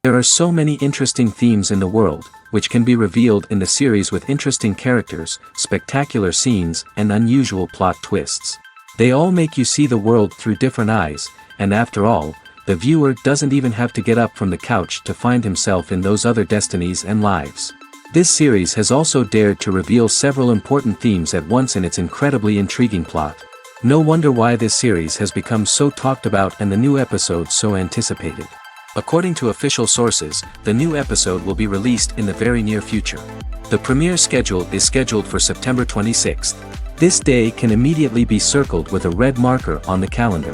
There are so many interesting themes in the world, which can be revealed in the series with interesting characters, spectacular scenes, and unusual plot twists. They all make you see the world through different eyes, and after all, the viewer doesn't even have to get up from the couch to find himself in those other destinies and lives. This series has also dared to reveal several important themes at once in its incredibly intriguing plot. No wonder why this series has become so talked about and the new episodes so anticipated. According to official sources, the new episode will be released in the very near future. The premiere schedule is scheduled for September 26th. This day can immediately be circled with a red marker on the calendar.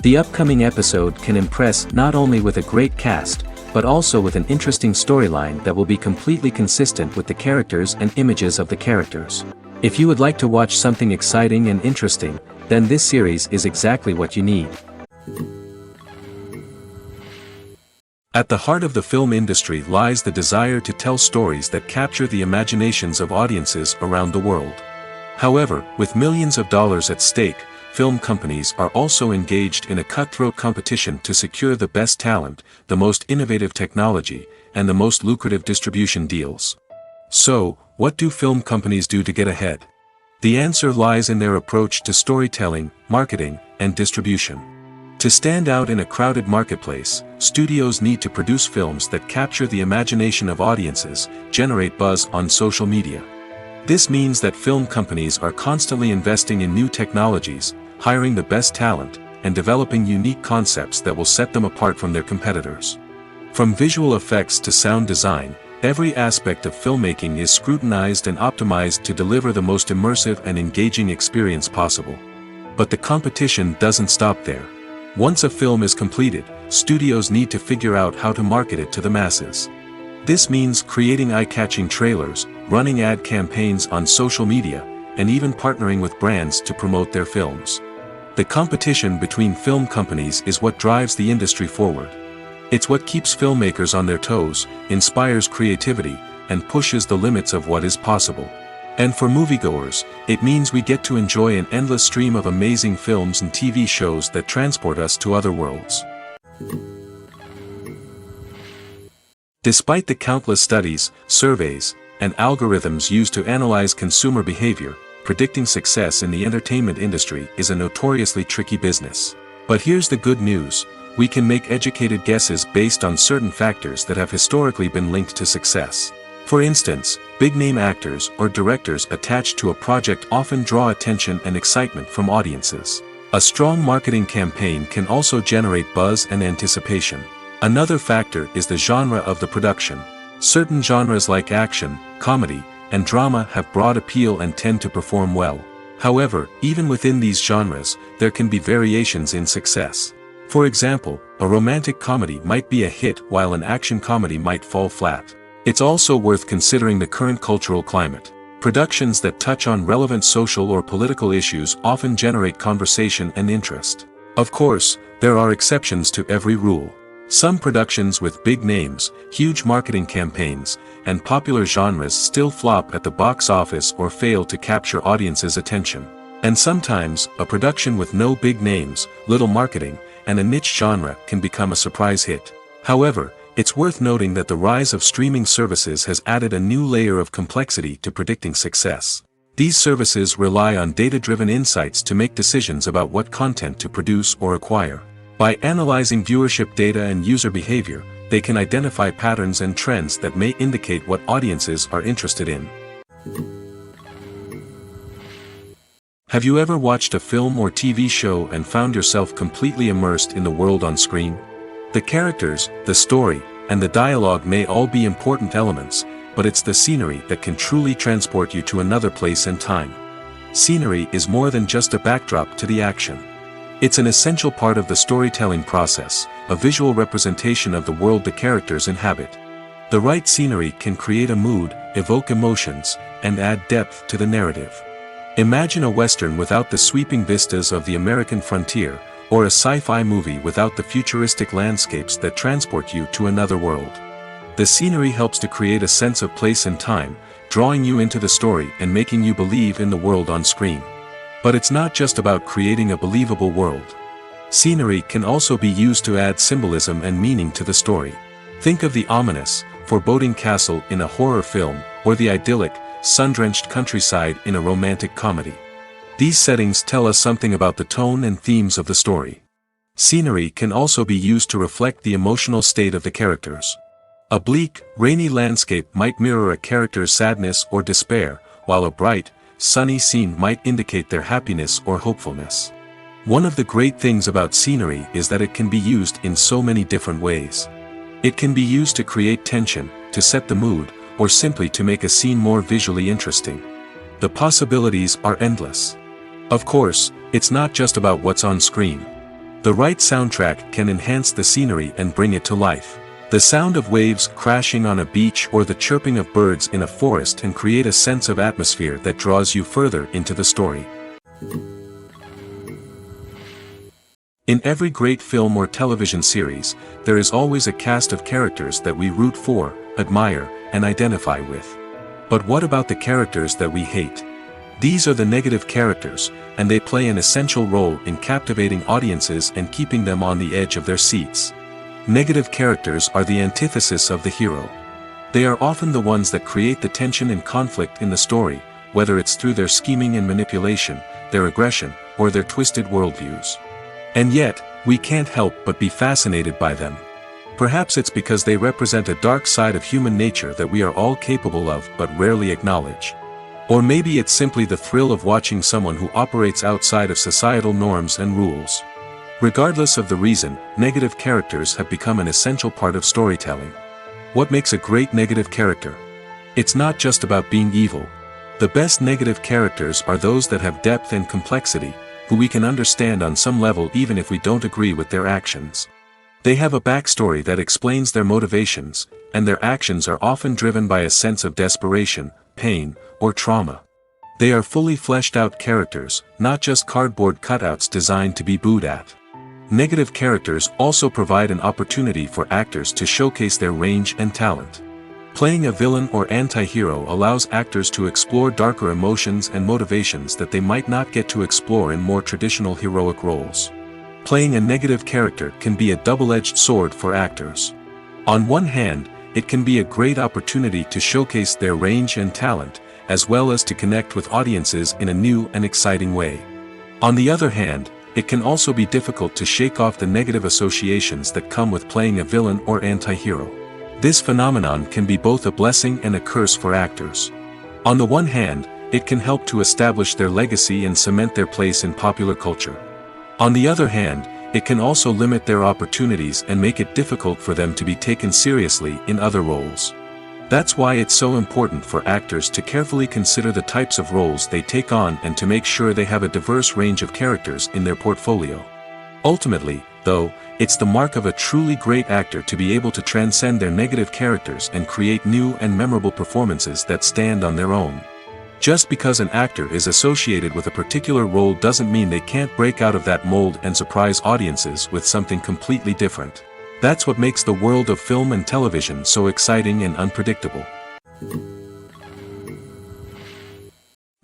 The upcoming episode can impress not only with a great cast, but also with an interesting storyline that will be completely consistent with the characters and images of the characters. If you would like to watch something exciting and interesting, then this series is exactly what you need. At the heart of the film industry lies the desire to tell stories that capture the imaginations of audiences around the world. However, with millions of dollars at stake, film companies are also engaged in a cutthroat competition to secure the best talent, the most innovative technology, and the most lucrative distribution deals. So, what do film companies do to get ahead? The answer lies in their approach to storytelling, marketing, and distribution. To stand out in a crowded marketplace, studios need to produce films that capture the imagination of audiences, generate buzz on social media. This means that film companies are constantly investing in new technologies, hiring the best talent, and developing unique concepts that will set them apart from their competitors. From visual effects to sound design, every aspect of filmmaking is scrutinized and optimized to deliver the most immersive and engaging experience possible. But the competition doesn't stop there. Once a film is completed, studios need to figure out how to market it to the masses. This means creating eye-catching trailers, running ad campaigns on social media, and even partnering with brands to promote their films. The competition between film companies is what drives the industry forward. It's what keeps filmmakers on their toes, inspires creativity, and pushes the limits of what is possible. And for moviegoers, it means we get to enjoy an endless stream of amazing films and TV shows that transport us to other worlds. Despite the countless studies, surveys, and algorithms used to analyze consumer behavior, predicting success in the entertainment industry is a notoriously tricky business. But here's the good news: we can make educated guesses based on certain factors that have historically been linked to success. For instance, big-name actors or directors attached to a project often draw attention and excitement from audiences. A strong marketing campaign can also generate buzz and anticipation. Another factor is the genre of the production. Certain genres like action, comedy, and drama have broad appeal and tend to perform well. However, even within these genres, there can be variations in success. For example, a romantic comedy might be a hit while an action comedy might fall flat. It's also worth considering the current cultural climate. Productions that touch on relevant social or political issues often generate conversation and interest. Of course, there are exceptions to every rule. Some productions with big names, huge marketing campaigns, and popular genres still flop at the box office or fail to capture audiences' attention. And sometimes, a production with no big names, little marketing, and a niche genre can become a surprise hit. However, it's worth noting that the rise of streaming services has added a new layer of complexity to predicting success. These services rely on data-driven insights to make decisions about what content to produce or acquire. By analyzing viewership data and user behavior, they can identify patterns and trends that may indicate what audiences are interested in. Have you ever watched a film or TV show and found yourself completely immersed in the world on screen? The characters, the story, and the dialogue may all be important elements, but it's the scenery that can truly transport you to another place and time. Scenery is more than just a backdrop to the action. It's an essential part of the storytelling process, a visual representation of the world the characters inhabit. The right scenery can create a mood, evoke emotions, and add depth to the narrative. Imagine a Western without the sweeping vistas of the American frontier, or a sci-fi movie without the futuristic landscapes that transport you to another world. The scenery helps to create a sense of place and time, drawing you into the story and making you believe in the world on screen. But it's not just about creating a believable world. Scenery can also be used to add symbolism and meaning to the story. Think of the ominous, foreboding castle in a horror film, or the idyllic, sun-drenched countryside in a romantic comedy. These settings tell us something about the tone and themes of the story. Scenery can also be used to reflect the emotional state of the characters. A bleak, rainy landscape might mirror a character's sadness or despair, while a bright, sunny scene might indicate their happiness or hopefulness. One of the great things about scenery is that it can be used in so many different ways. It can be used to create tension, to set the mood, or simply to make a scene more visually interesting. The possibilities are endless. Of course, it's not just about what's on screen. The right soundtrack can enhance the scenery and bring it to life. The sound of waves crashing on a beach or the chirping of birds in a forest can create a sense of atmosphere that draws you further into the story. In every great film or television series, there is always a cast of characters that we root for, admire, and identify with. But what about the characters that we hate? These are the negative characters, and they play an essential role in captivating audiences and keeping them on the edge of their seats. Negative characters are the antithesis of the hero. They are often the ones that create the tension and conflict in the story, whether it's through their scheming and manipulation, their aggression, or their twisted worldviews. And yet, we can't help but be fascinated by them. Perhaps it's because they represent a dark side of human nature that we are all capable of but rarely acknowledge. Or maybe it's simply the thrill of watching someone who operates outside of societal norms and rules. Regardless of the reason, negative characters have become an essential part of storytelling. What makes a great negative character? It's not just about being evil. The best negative characters are those that have depth and complexity, who we can understand on some level even if we don't agree with their actions. They have a backstory that explains their motivations, and their actions are often driven by a sense of desperation, pain, or trauma. They are fully fleshed out characters, not just cardboard cutouts designed to be booed at. Negative characters also provide an opportunity for actors to showcase their range and talent. Playing a villain or anti-hero allows actors to explore darker emotions and motivations that they might not get to explore in more traditional heroic roles. Playing a negative character can be a double-edged sword for actors. On one hand, it can be a great opportunity to showcase their range and talent, as well as to connect with audiences in a new and exciting way. On the other hand, it can also be difficult to shake off the negative associations that come with playing a villain or anti-hero. This phenomenon can be both a blessing and a curse for actors. On the one hand, it can help to establish their legacy and cement their place in popular culture. On the other hand, it can also limit their opportunities and make it difficult for them to be taken seriously in other roles. That's why it's so important for actors to carefully consider the types of roles they take on and to make sure they have a diverse range of characters in their portfolio. Ultimately, though, it's the mark of a truly great actor to be able to transcend their negative characters and create new and memorable performances that stand on their own. Just because an actor is associated with a particular role doesn't mean they can't break out of that mold and surprise audiences with something completely different. That's what makes the world of film and television so exciting and unpredictable.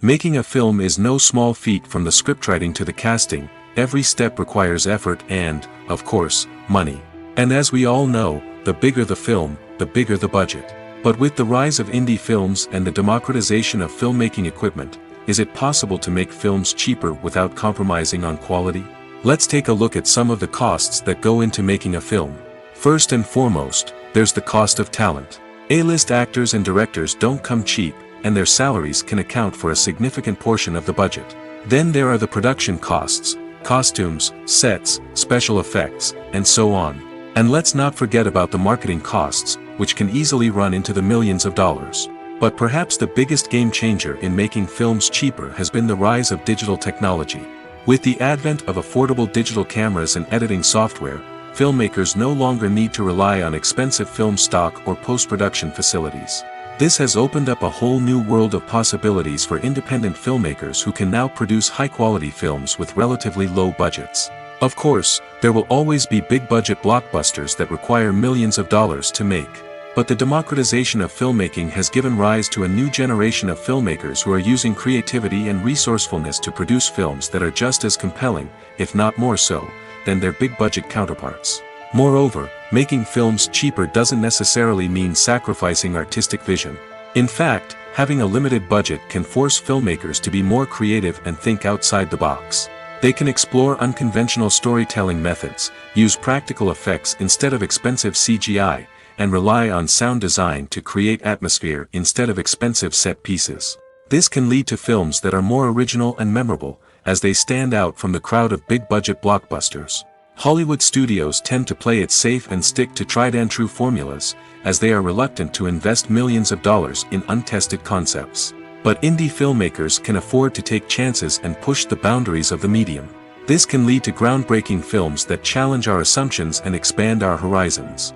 Making a film is no small feat. From the scriptwriting to the casting, every step requires effort and, of course, money. And as we all know, the bigger the film, the bigger the budget. But with the rise of indie films and the democratization of filmmaking equipment, is it possible to make films cheaper without compromising on quality? Let's take a look at some of the costs that go into making a film. First and foremost, there's the cost of talent. A-list actors and directors don't come cheap, and their salaries can account for a significant portion of the budget. Then there are the production costs, costumes, sets, special effects, and so on. And let's not forget about the marketing costs, which can easily run into the millions of dollars. But perhaps the biggest game changer in making films cheaper has been the rise of digital technology. With the advent of affordable digital cameras and editing software, filmmakers no longer need to rely on expensive film stock or post-production facilities. This has opened up a whole new world of possibilities for independent filmmakers who can now produce high-quality films with relatively low budgets. Of course, there will always be big-budget blockbusters that require millions of dollars to make. But the democratization of filmmaking has given rise to a new generation of filmmakers who are using creativity and resourcefulness to produce films that are just as compelling, if not more so, than their big-budget counterparts. Moreover, making films cheaper doesn't necessarily mean sacrificing artistic vision. In fact, having a limited budget can force filmmakers to be more creative and think outside the box. They can explore unconventional storytelling methods, use practical effects instead of expensive CGI, and rely on sound design to create atmosphere instead of expensive set pieces. This can lead to films that are more original and memorable, as they stand out from the crowd of big-budget blockbusters. Hollywood studios tend to play it safe and stick to tried-and-true formulas, as they are reluctant to invest millions of dollars in untested concepts. But indie filmmakers can afford to take chances and push the boundaries of the medium. This can lead to groundbreaking films that challenge our assumptions and expand our horizons.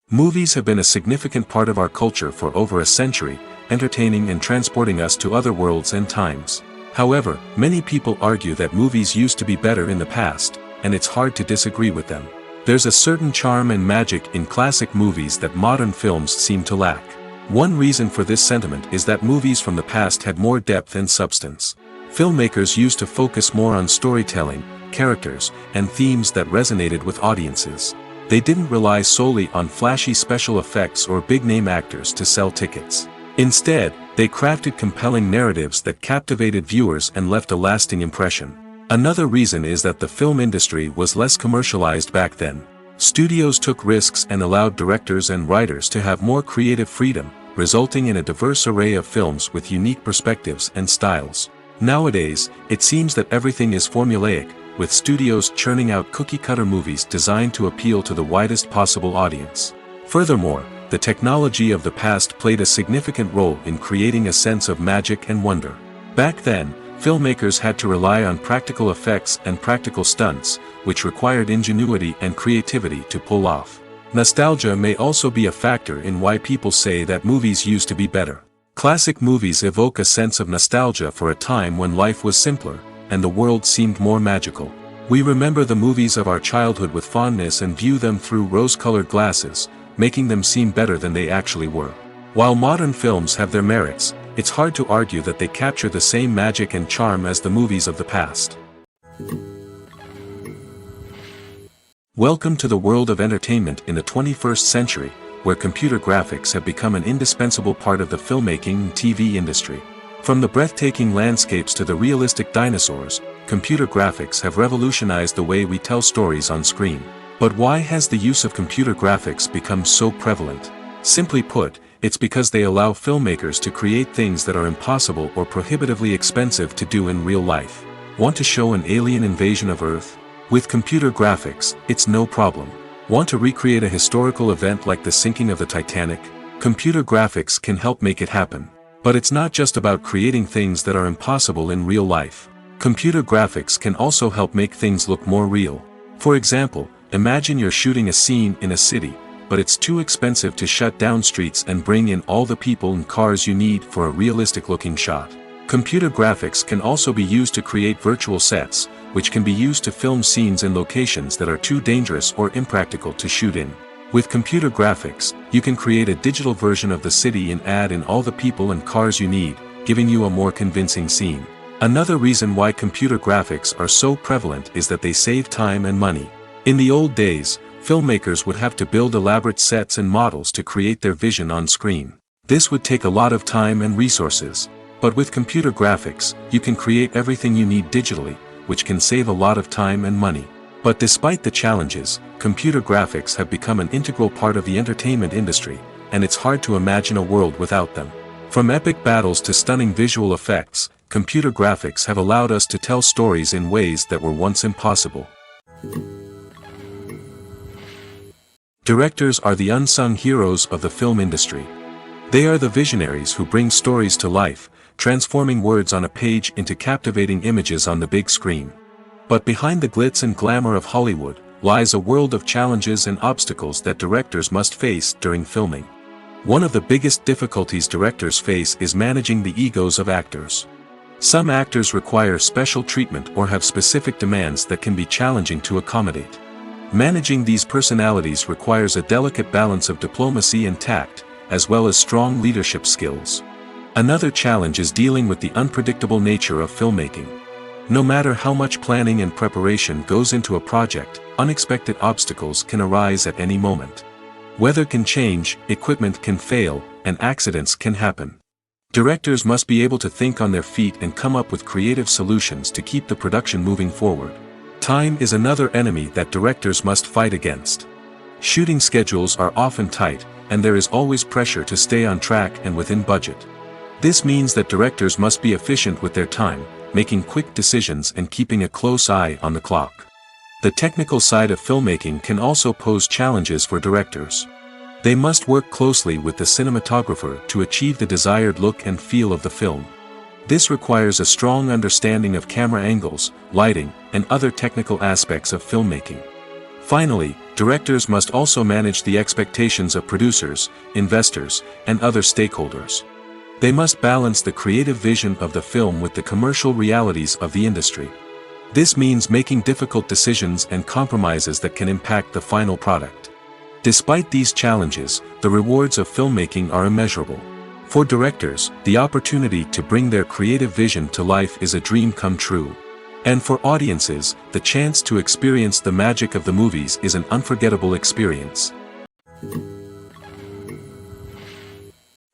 Movies have been a significant part of our culture for over a century, entertaining and transporting us to other worlds and times. However, many people argue that movies used to be better in the past, and it's hard to disagree with them. There's a certain charm and magic in classic movies that modern films seem to lack. One reason for this sentiment is that movies from the past had more depth and substance. Filmmakers used to focus more on storytelling, characters, and themes that resonated with audiences. They didn't rely solely on flashy special effects or big-name actors to sell tickets. Instead, they crafted compelling narratives that captivated viewers and left a lasting impression. Another reason is that the film industry was less commercialized back then. Studios took risks and allowed directors and writers to have more creative freedom, resulting in a diverse array of films with unique perspectives and styles. Nowadays, it seems that everything is formulaic, with studios churning out cookie-cutter movies designed to appeal to the widest possible audience. Furthermore, the technology of the past played a significant role in creating a sense of magic and wonder. Back then, filmmakers had to rely on practical effects and practical stunts, which required ingenuity and creativity to pull off. Nostalgia may also be a factor in why people say that movies used to be better. Classic movies evoke a sense of nostalgia for a time when life was simpler, and the world seemed more magical. We remember the movies of our childhood with fondness and view them through rose-colored glasses, making them seem better than they actually were. While modern films have their merits, it's hard to argue that they capture the same magic and charm as the movies of the past. Welcome to the world of entertainment in the 21st century, where computer graphics have become an indispensable part of the filmmaking and TV industry. From the breathtaking landscapes to the realistic dinosaurs, computer graphics have revolutionized the way we tell stories on screen. But why has the use of computer graphics become so prevalent? Simply put, it's because they allow filmmakers to create things that are impossible or prohibitively expensive to do in real life. Want to show an alien invasion of Earth? With computer graphics, it's no problem. Want to recreate a historical event like the sinking of the Titanic? Computer graphics can help make it happen. But it's not just about creating things that are impossible in real life. Computer graphics can also help make things look more real. For example, imagine you're shooting a scene in a city, but it's too expensive to shut down streets and bring in all the people and cars you need for a realistic-looking shot. Computer graphics can also be used to create virtual sets, which can be used to film scenes in locations that are too dangerous or impractical to shoot in. With computer graphics, you can create a digital version of the city and add in all the people and cars you need, giving you a more convincing scene. Another reason why computer graphics are so prevalent is that they save time and money. In the old days, filmmakers would have to build elaborate sets and models to create their vision on screen. This would take a lot of time and resources. But with computer graphics, you can create everything you need digitally, which can save a lot of time and money. But despite the challenges, computer graphics have become an integral part of the entertainment industry, and it's hard to imagine a world without them. From epic battles to stunning visual effects, computer graphics have allowed us to tell stories in ways that were once impossible. Directors are the unsung heroes of the film industry. They are the visionaries who bring stories to life, transforming words on a page into captivating images on the big screen. But behind the glitz and glamour of Hollywood lies a world of challenges and obstacles that directors must face during filming. One of the biggest difficulties directors face is managing the egos of actors. Some actors require special treatment or have specific demands that can be challenging to accommodate. Managing these personalities requires a delicate balance of diplomacy and tact, as well as strong leadership skills. Another challenge is dealing with the unpredictable nature of filmmaking. No matter how much planning and preparation goes into a project, unexpected obstacles can arise at any moment. Weather can change, equipment can fail, and accidents can happen. Directors must be able to think on their feet and come up with creative solutions to keep the production moving forward. Time is another enemy that directors must fight against. Shooting schedules are often tight, and there is always pressure to stay on track and within budget. This means that directors must be efficient with their time, making quick decisions and keeping a close eye on the clock. The technical side of filmmaking can also pose challenges for directors. They must work closely with the cinematographer to achieve the desired look and feel of the film. This requires a strong understanding of camera angles, lighting, and other technical aspects of filmmaking. Finally, directors must also manage the expectations of producers, investors, and other stakeholders. They must balance the creative vision of the film with the commercial realities of the industry. This means making difficult decisions and compromises that can impact the final product. Despite these challenges, the rewards of filmmaking are immeasurable. For directors, the opportunity to bring their creative vision to life is a dream come true. And for audiences, the chance to experience the magic of the movies is an unforgettable experience.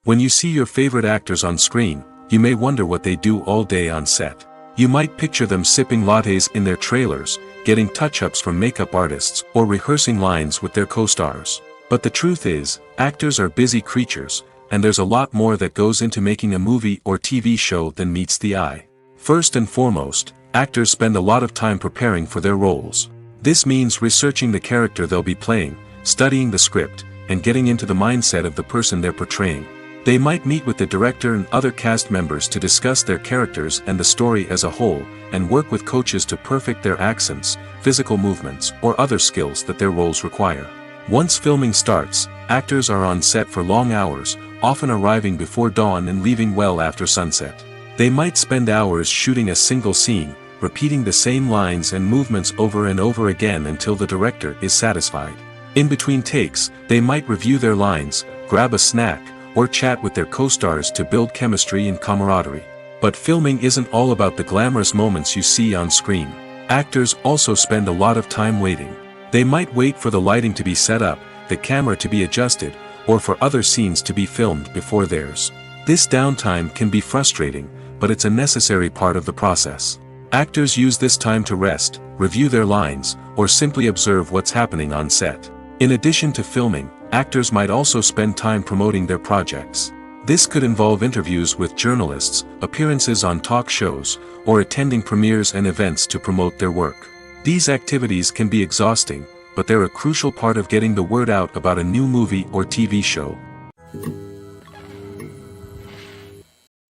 When you see your favorite actors on screen, you may wonder what they do all day on set. You might picture them sipping lattes in their trailers, getting touch-ups from makeup artists, or rehearsing lines with their co-stars. But the truth is, actors are busy creatures, and there's a lot more that goes into making a movie or TV show than meets the eye. First and foremost, actors spend a lot of time preparing for their roles. This means researching the character they'll be playing, studying the script, and getting into the mindset of the person they're portraying. They might meet with the director and other cast members to discuss their characters and the story as a whole, and work with coaches to perfect their accents, physical movements, or other skills that their roles require. Once filming starts, actors are on set for long hours, often arriving before dawn and leaving well after sunset. They might spend hours shooting a single scene, repeating the same lines and movements over and over again until the director is satisfied. In between takes, they might review their lines, grab a snack, or chat with their co-stars to build chemistry and camaraderie. But filming isn't all about the glamorous moments you see on screen. Actors also spend a lot of time waiting. They might wait for the lighting to be set up, the camera to be adjusted, or for other scenes to be filmed before theirs. This downtime can be frustrating, but it's a necessary part of the process. Actors use this time to rest, review their lines, or simply observe what's happening on set. In addition to filming, actors might also spend time promoting their projects. This could involve interviews with journalists, appearances on talk shows, or attending premieres and events to promote their work. These activities can be exhausting, but they're a crucial part of getting the word out about a new movie or TV show.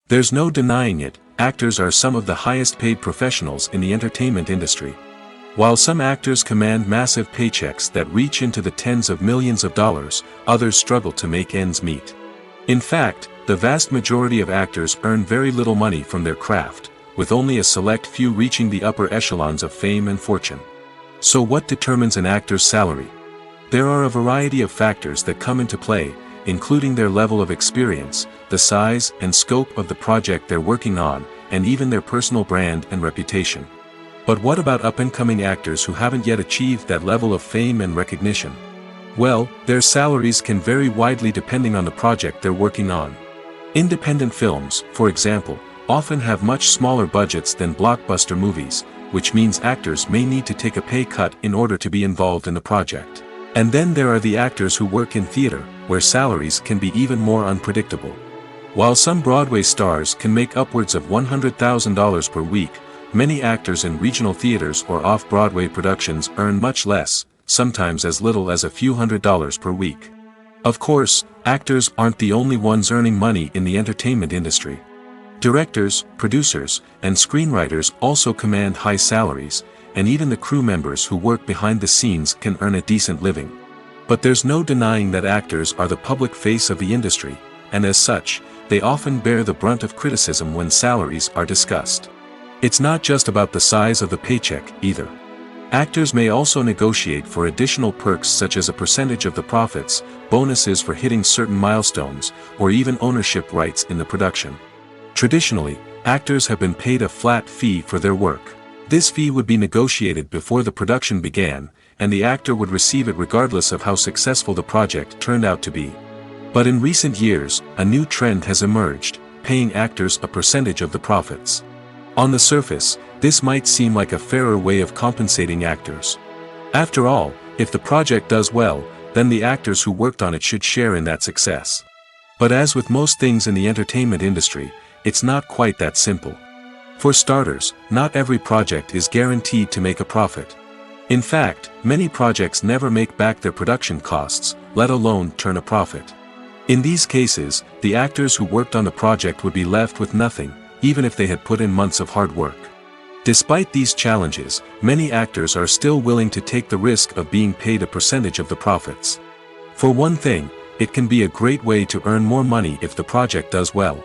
There's no denying it, actors are some of the highest paid professionals in the entertainment industry. While some actors command massive paychecks that reach into the tens of millions of dollars, others struggle to make ends meet. In fact, the vast majority of actors earn very little money from their craft, with only a select few reaching the upper echelons of fame and fortune. So what determines an actor's salary? There are a variety of factors that come into play, including their level of experience, the size and scope of the project they're working on, and even their personal brand and reputation. But what about up-and-coming actors who haven't yet achieved that level of fame and recognition? Well, their salaries can vary widely depending on the project they're working on. Independent films, for example, often have much smaller budgets than blockbuster movies, which means actors may need to take a pay cut in order to be involved in the project. And then there are the actors who work in theater, where salaries can be even more unpredictable. While some Broadway stars can make upwards of $100,000 per week, many actors in regional theaters or off-Broadway productions earn much less, sometimes as little as a few $100s per week. Of course, actors aren't the only ones earning money in the entertainment industry. Directors, producers, and screenwriters also command high salaries, and even the crew members who work behind the scenes can earn a decent living. But there's no denying that actors are the public face of the industry, and as such, they often bear the brunt of criticism when salaries are discussed. It's not just about the size of the paycheck, either. Actors may also negotiate for additional perks such as a percentage of the profits, bonuses for hitting certain milestones, or even ownership rights in the production. Traditionally, actors have been paid a flat fee for their work. This fee would be negotiated before the production began, and the actor would receive it regardless of how successful the project turned out to be. But in recent years, a new trend has emerged, paying actors a percentage of the profits. On the surface, this might seem like a fairer way of compensating actors. After all, if the project does well, then the actors who worked on it should share in that success. But as with most things in the entertainment industry, it's not quite that simple. For starters, not every project is guaranteed to make a profit. In fact, many projects never make back their production costs, let alone turn a profit. In these cases, the actors who worked on the project would be left with nothing, even if they had put in months of hard work. Despite these challenges, many actors are still willing to take the risk of being paid a percentage of the profits. For one thing, it can be a great way to earn more money if the project does well.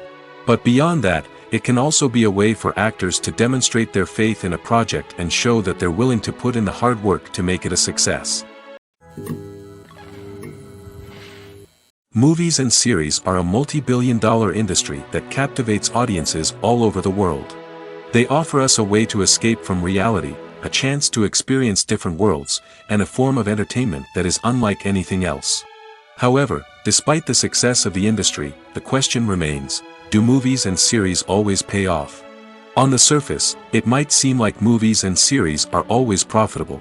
But beyond that, it can also be a way for actors to demonstrate their faith in a project and show that they're willing to put in the hard work to make it a success. Movies and series are a multi-billion-dollar industry that captivates audiences all over the world. They offer us a way to escape from reality, a chance to experience different worlds, and a form of entertainment that is unlike anything else. However, despite the success of the industry, the question remains, do movies and series always pay off? On the surface, it might seem like movies and series are always profitable.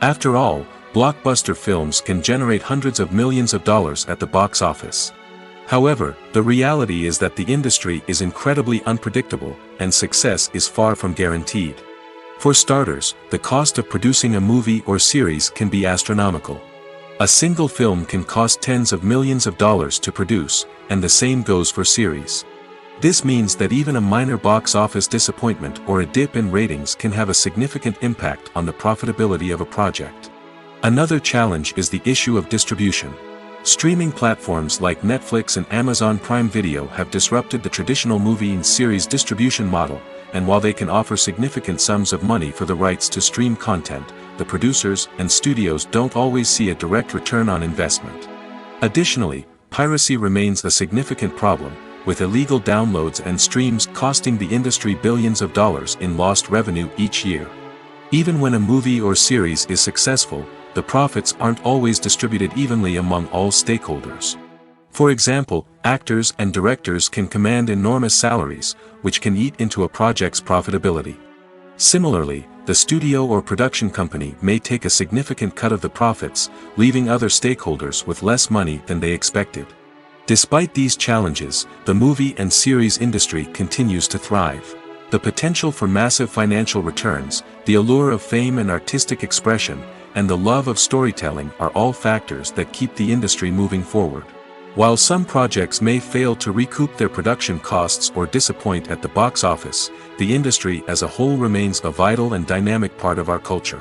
After all, blockbuster films can generate hundreds of millions of dollars at the box office. However, the reality is that the industry is incredibly unpredictable, and success is far from guaranteed. For starters, the cost of producing a movie or series can be astronomical. A single film can cost tens of millions of dollars to produce, and the same goes for series. This means that even a minor box office disappointment or a dip in ratings can have a significant impact on the profitability of a project. Another challenge is the issue of distribution. Streaming platforms like Netflix and Amazon Prime Video have disrupted the traditional movie and series distribution model, and while they can offer significant sums of money for the rights to stream content, the producers and studios don't always see a direct return on investment. Additionally, piracy remains a significant problem, with illegal downloads and streams costing the industry billions of dollars in lost revenue each year. Even when a movie or series is successful, the profits aren't always distributed evenly among all stakeholders. For example, actors and directors can command enormous salaries, which can eat into a project's profitability. Similarly, the studio or production company may take a significant cut of the profits, leaving other stakeholders with less money than they expected. Despite these challenges, the movie and series industry continues to thrive. The potential for massive financial returns, the allure of fame and artistic expression, and the love of storytelling are all factors that keep the industry moving forward. While some projects may fail to recoup their production costs or disappoint at the box office, the industry as a whole remains a vital and dynamic part of our culture.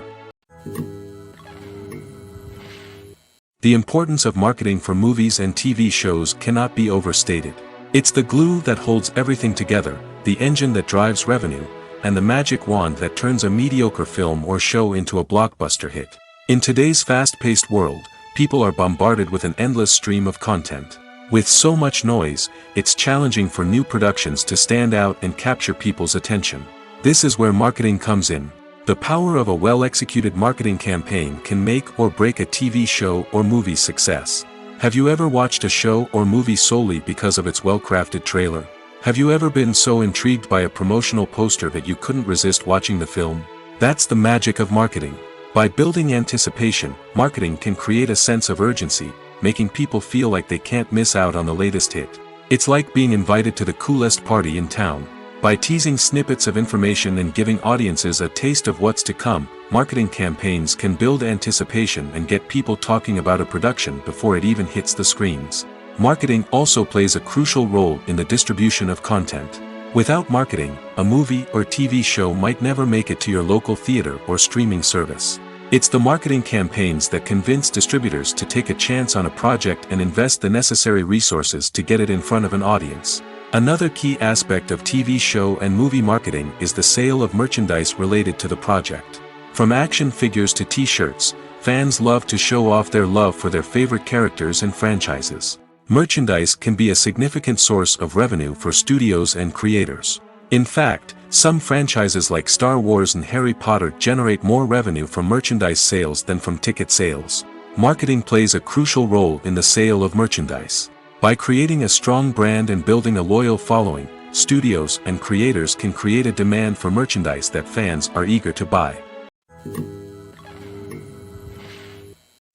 The importance of marketing for movies and TV shows cannot be overstated. It's the glue that holds everything together, the engine that drives revenue, and the magic wand that turns a mediocre film or show into a blockbuster hit. In today's fast-paced world, people are bombarded with an endless stream of content. With so much noise, it's challenging for new productions to stand out and capture people's attention. This is where marketing comes in. The power of a well-executed marketing campaign can make or break a TV show or movie's success. Have you ever watched a show or movie solely because of its well-crafted trailer? Have you ever been so intrigued by a promotional poster that you couldn't resist watching the film? That's the magic of marketing. By building anticipation, marketing can create a sense of urgency, making people feel like they can't miss out on the latest hit. It's like being invited to the coolest party in town. By teasing snippets of information and giving audiences a taste of what's to come, marketing campaigns can build anticipation and get people talking about a production before it even hits the screens. Marketing also plays a crucial role in the distribution of content. Without marketing, a movie or TV show might never make it to your local theater or streaming service. It's the marketing campaigns that convince distributors to take a chance on a project and invest the necessary resources to get it in front of an audience. Another key aspect of TV show and movie marketing is the sale of merchandise related to the project. From action figures to t-shirts, fans love to show off their love for their favorite characters and franchises. Merchandise can be a significant source of revenue for studios and creators. In fact, some franchises like Star Wars and Harry Potter generate more revenue from merchandise sales than from ticket sales. Marketing plays a crucial role in the sale of merchandise. By creating a strong brand and building a loyal following, studios and creators can create a demand for merchandise that fans are eager to buy.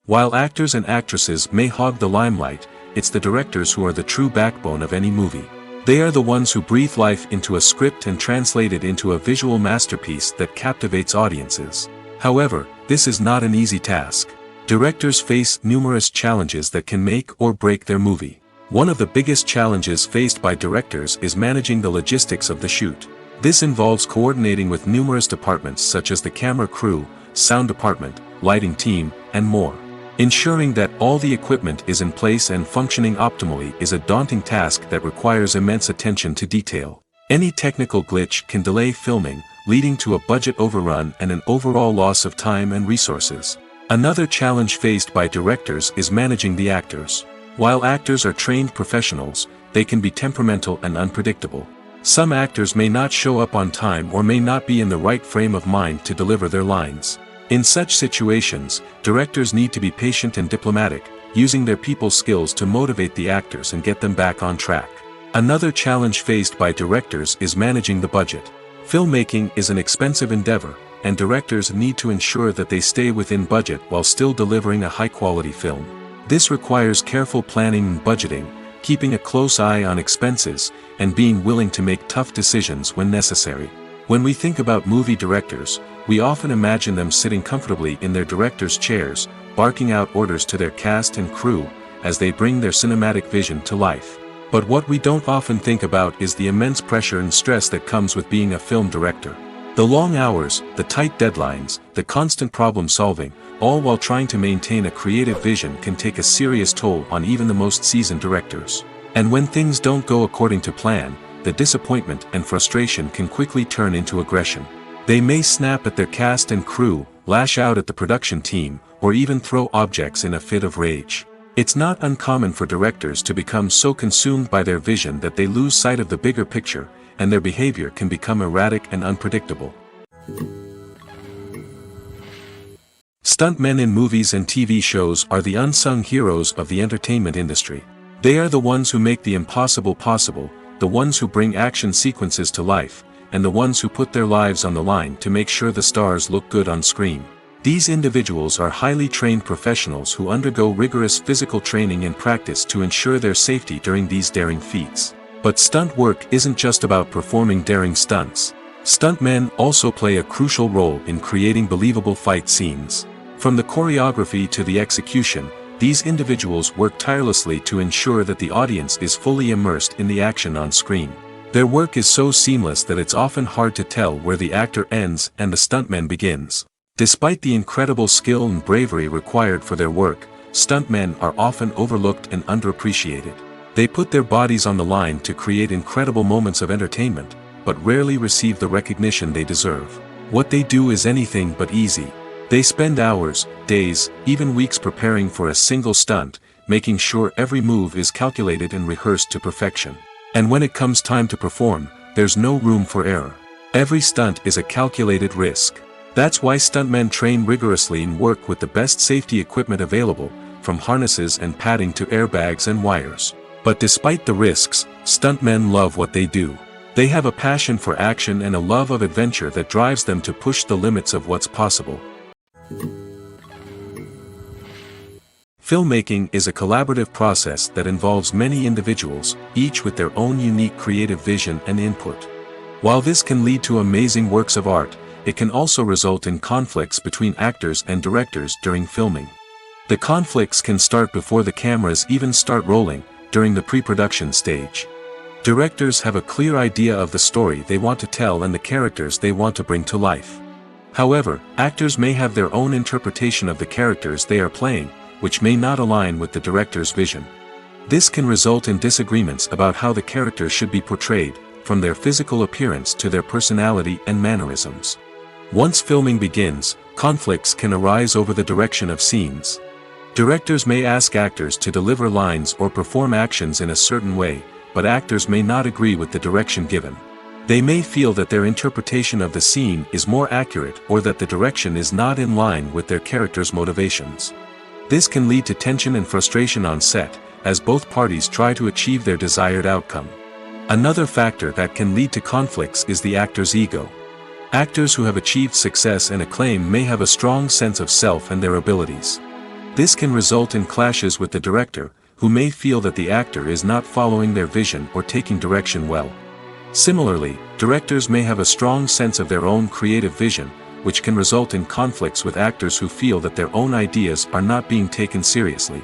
While actors and actresses may hog the limelight, it's the directors who are the true backbone of any movie. They are the ones who breathe life into a script and translate it into a visual masterpiece that captivates audiences. However, this is not an easy task. Directors face numerous challenges that can make or break their movie. One of the biggest challenges faced by directors is managing the logistics of the shoot. This involves coordinating with numerous departments such as the camera crew, sound department, lighting team, and more. Ensuring that all the equipment is in place and functioning optimally is a daunting task that requires immense attention to detail. Any technical glitch can delay filming, leading to a budget overrun and an overall loss of time and resources. Another challenge faced by directors is managing the actors. While actors are trained professionals, they can be temperamental and unpredictable. Some actors may not show up on time or may not be in the right frame of mind to deliver their lines. In such situations, directors need to be patient and diplomatic, using their people skills to motivate the actors and get them back on track. Another challenge faced by directors is managing the budget. Filmmaking is an expensive endeavor, and directors need to ensure that they stay within budget while still delivering a high-quality film. This requires careful planning and budgeting, keeping a close eye on expenses, and being willing to make tough decisions when necessary. When we think about movie directors, we often imagine them sitting comfortably in their director's chairs, barking out orders to their cast and crew, as they bring their cinematic vision to life. But what we don't often think about is the immense pressure and stress that comes with being a film director. The long hours, the tight deadlines, the constant problem solving, all while trying to maintain a creative vision can take a serious toll on even the most seasoned directors. And when things don't go according to plan, the disappointment and frustration can quickly turn into aggression. They may snap at their cast and crew, lash out at the production team, or even throw objects in a fit of rage. It's not uncommon for directors to become so consumed by their vision that they lose sight of the bigger picture, and their behavior can become erratic and unpredictable. Stuntmen in movies and TV shows are the unsung heroes of the entertainment industry. They are the ones who make the impossible possible, the ones who bring action sequences to life, and the ones who put their lives on the line to make sure the stars look good on screen. These individuals are highly trained professionals who undergo rigorous physical training and practice to ensure their safety during these daring feats. But stunt work isn't just about performing daring stunts. Stuntmen also play a crucial role in creating believable fight scenes. From the choreography to the execution, these individuals work tirelessly to ensure that the audience is fully immersed in the action on screen. Their work is so seamless that it's often hard to tell where the actor ends and the stuntman begins. Despite the incredible skill and bravery required for their work, stuntmen are often overlooked and underappreciated. They put their bodies on the line to create incredible moments of entertainment, but rarely receive the recognition they deserve. What they do is anything but easy. They spend hours, days, even weeks preparing for a single stunt, making sure every move is calculated and rehearsed to perfection. And when it comes time to perform, there's no room for error. Every stunt is a calculated risk. That's why stuntmen train rigorously and work with the best safety equipment available, from harnesses and padding to airbags and wires. But despite the risks, stuntmen love what they do. They have a passion for action and a love of adventure that drives them to push the limits of what's possible. Filmmaking is a collaborative process that involves many individuals, each with their own unique creative vision and input. While this can lead to amazing works of art, it can also result in conflicts between actors and directors during filming. The conflicts can start before the cameras even start rolling, during the pre-production stage. Directors have a clear idea of the story they want to tell and the characters they want to bring to life. However, actors may have their own interpretation of the characters they are playing, which may not align with the director's vision. This can result in disagreements about how the characters should be portrayed, from their physical appearance to their personality and mannerisms. Once filming begins, conflicts can arise over the direction of scenes. Directors may ask actors to deliver lines or perform actions in a certain way, but actors may not agree with the direction given. They may feel that their interpretation of the scene is more accurate or that the direction is not in line with their character's motivations. This can lead to tension and frustration on set, as both parties try to achieve their desired outcome. Another factor that can lead to conflicts is the actor's ego. Actors who have achieved success and acclaim may have a strong sense of self and their abilities. This can result in clashes with the director, who may feel that the actor is not following their vision or taking direction well. Similarly, directors may have a strong sense of their own creative vision, which can result in conflicts with actors who feel that their own ideas are not being taken seriously.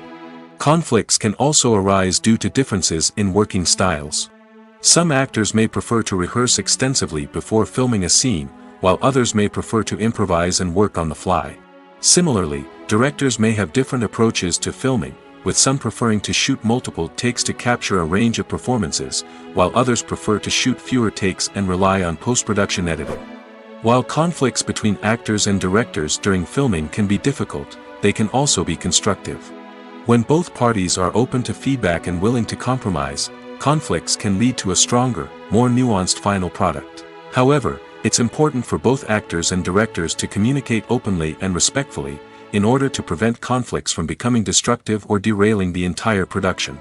Conflicts can also arise due to differences in working styles. Some actors may prefer to rehearse extensively before filming a scene, while others may prefer to improvise and work on the fly. Similarly, directors may have different approaches to filming, with some preferring to shoot multiple takes to capture a range of performances, while others prefer to shoot fewer takes and rely on post-production editing. While conflicts between actors and directors during filming can be difficult, they can also be constructive. When both parties are open to feedback and willing to compromise, conflicts can lead to a stronger, more nuanced final product. However, it's important for both actors and directors to communicate openly and respectfully, in order to prevent conflicts from becoming destructive or derailing the entire production.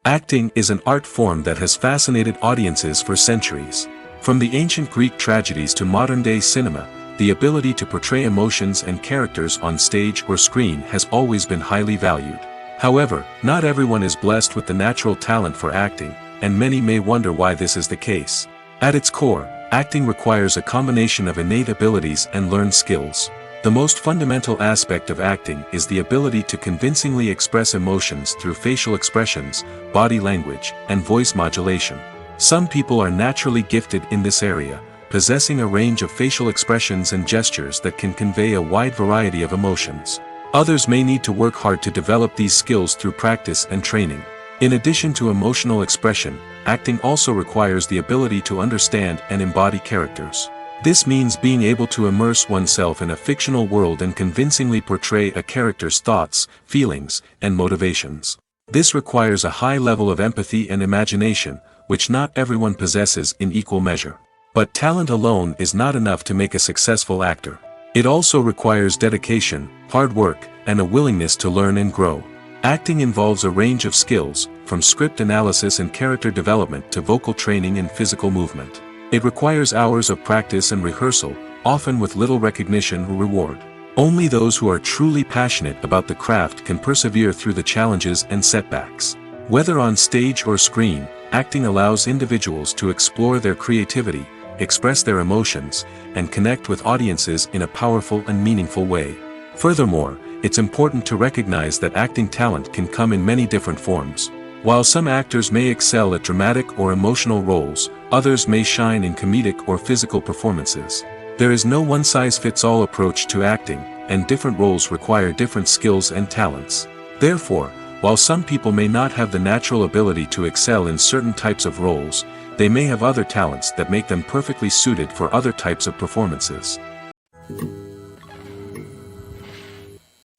Acting is an art form that has fascinated audiences for centuries. From the ancient Greek tragedies to modern-day cinema, the ability to portray emotions and characters on stage or screen has always been highly valued. However, not everyone is blessed with the natural talent for acting, and many may wonder why this is the case. At its core, acting requires a combination of innate abilities and learned skills. The most fundamental aspect of acting is the ability to convincingly express emotions through facial expressions, body language, and voice modulation. Some people are naturally gifted in this area, possessing a range of facial expressions and gestures that can convey a wide variety of emotions. Others may need to work hard to develop these skills through practice and training. In addition to emotional expression, acting also requires the ability to understand and embody characters. This means being able to immerse oneself in a fictional world and convincingly portray a character's thoughts, feelings, and motivations. This requires a high level of empathy and imagination, which not everyone possesses in equal measure. But talent alone is not enough to make a successful actor. It also requires dedication, hard work, and a willingness to learn and grow. Acting involves a range of skills, from script analysis and character development to vocal training and physical movement. It requires hours of practice and rehearsal, often with little recognition or reward. Only those who are truly passionate about the craft can persevere through the challenges and setbacks. Whether on stage or screen, acting allows individuals to explore their creativity, express their emotions, and connect with audiences in a powerful and meaningful way. Furthermore, it's important to recognize that acting talent can come in many different forms. While some actors may excel at dramatic or emotional roles, others may shine in comedic or physical performances. There is no one-size-fits-all approach to acting, and different roles require different skills and talents. Therefore, while some people may not have the natural ability to excel in certain types of roles, they may have other talents that make them perfectly suited for other types of performances.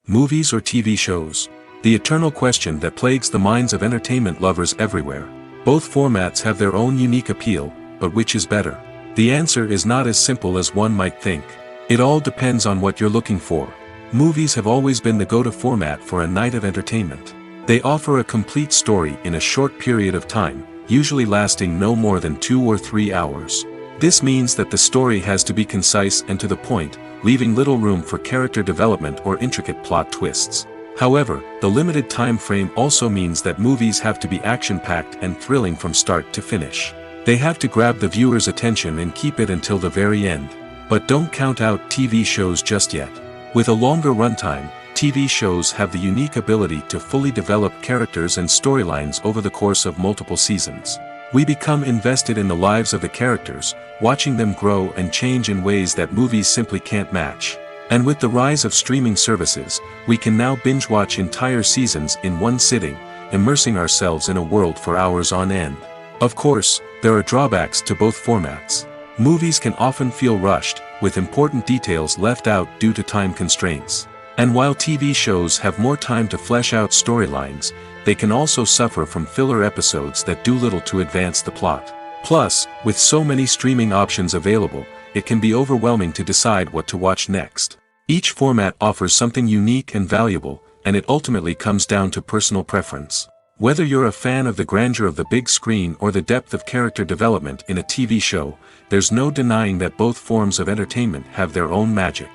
Movies or TV shows? The eternal question that plagues the minds of entertainment lovers everywhere. Both formats have their own unique appeal, but which is better? The answer is not as simple as one might think. It all depends on what you're looking for. Movies have always been the go-to format for a night of entertainment. They offer a complete story in a short period of time, usually lasting no more than 2 or 3 hours. This means that the story has to be concise and to the point, leaving little room for character development or intricate plot twists. However, the limited time frame also means that movies have to be action-packed and thrilling from start to finish. They have to grab the viewer's attention and keep it until the very end. But don't count out TV shows just yet. With a longer runtime, TV shows have the unique ability to fully develop characters and storylines over the course of multiple seasons. We become invested in the lives of the characters, watching them grow and change in ways that movies simply can't match. And with the rise of streaming services, we can now binge-watch entire seasons in one sitting, immersing ourselves in a world for hours on end. Of course, there are drawbacks to both formats. Movies can often feel rushed, with important details left out due to time constraints. And while TV shows have more time to flesh out storylines, they can also suffer from filler episodes that do little to advance the plot. Plus, with so many streaming options available, it can be overwhelming to decide what to watch next. Each format offers something unique and valuable, and it ultimately comes down to personal preference. Whether you're a fan of the grandeur of the big screen or the depth of character development in a TV show, there's no denying that both forms of entertainment have their own magic.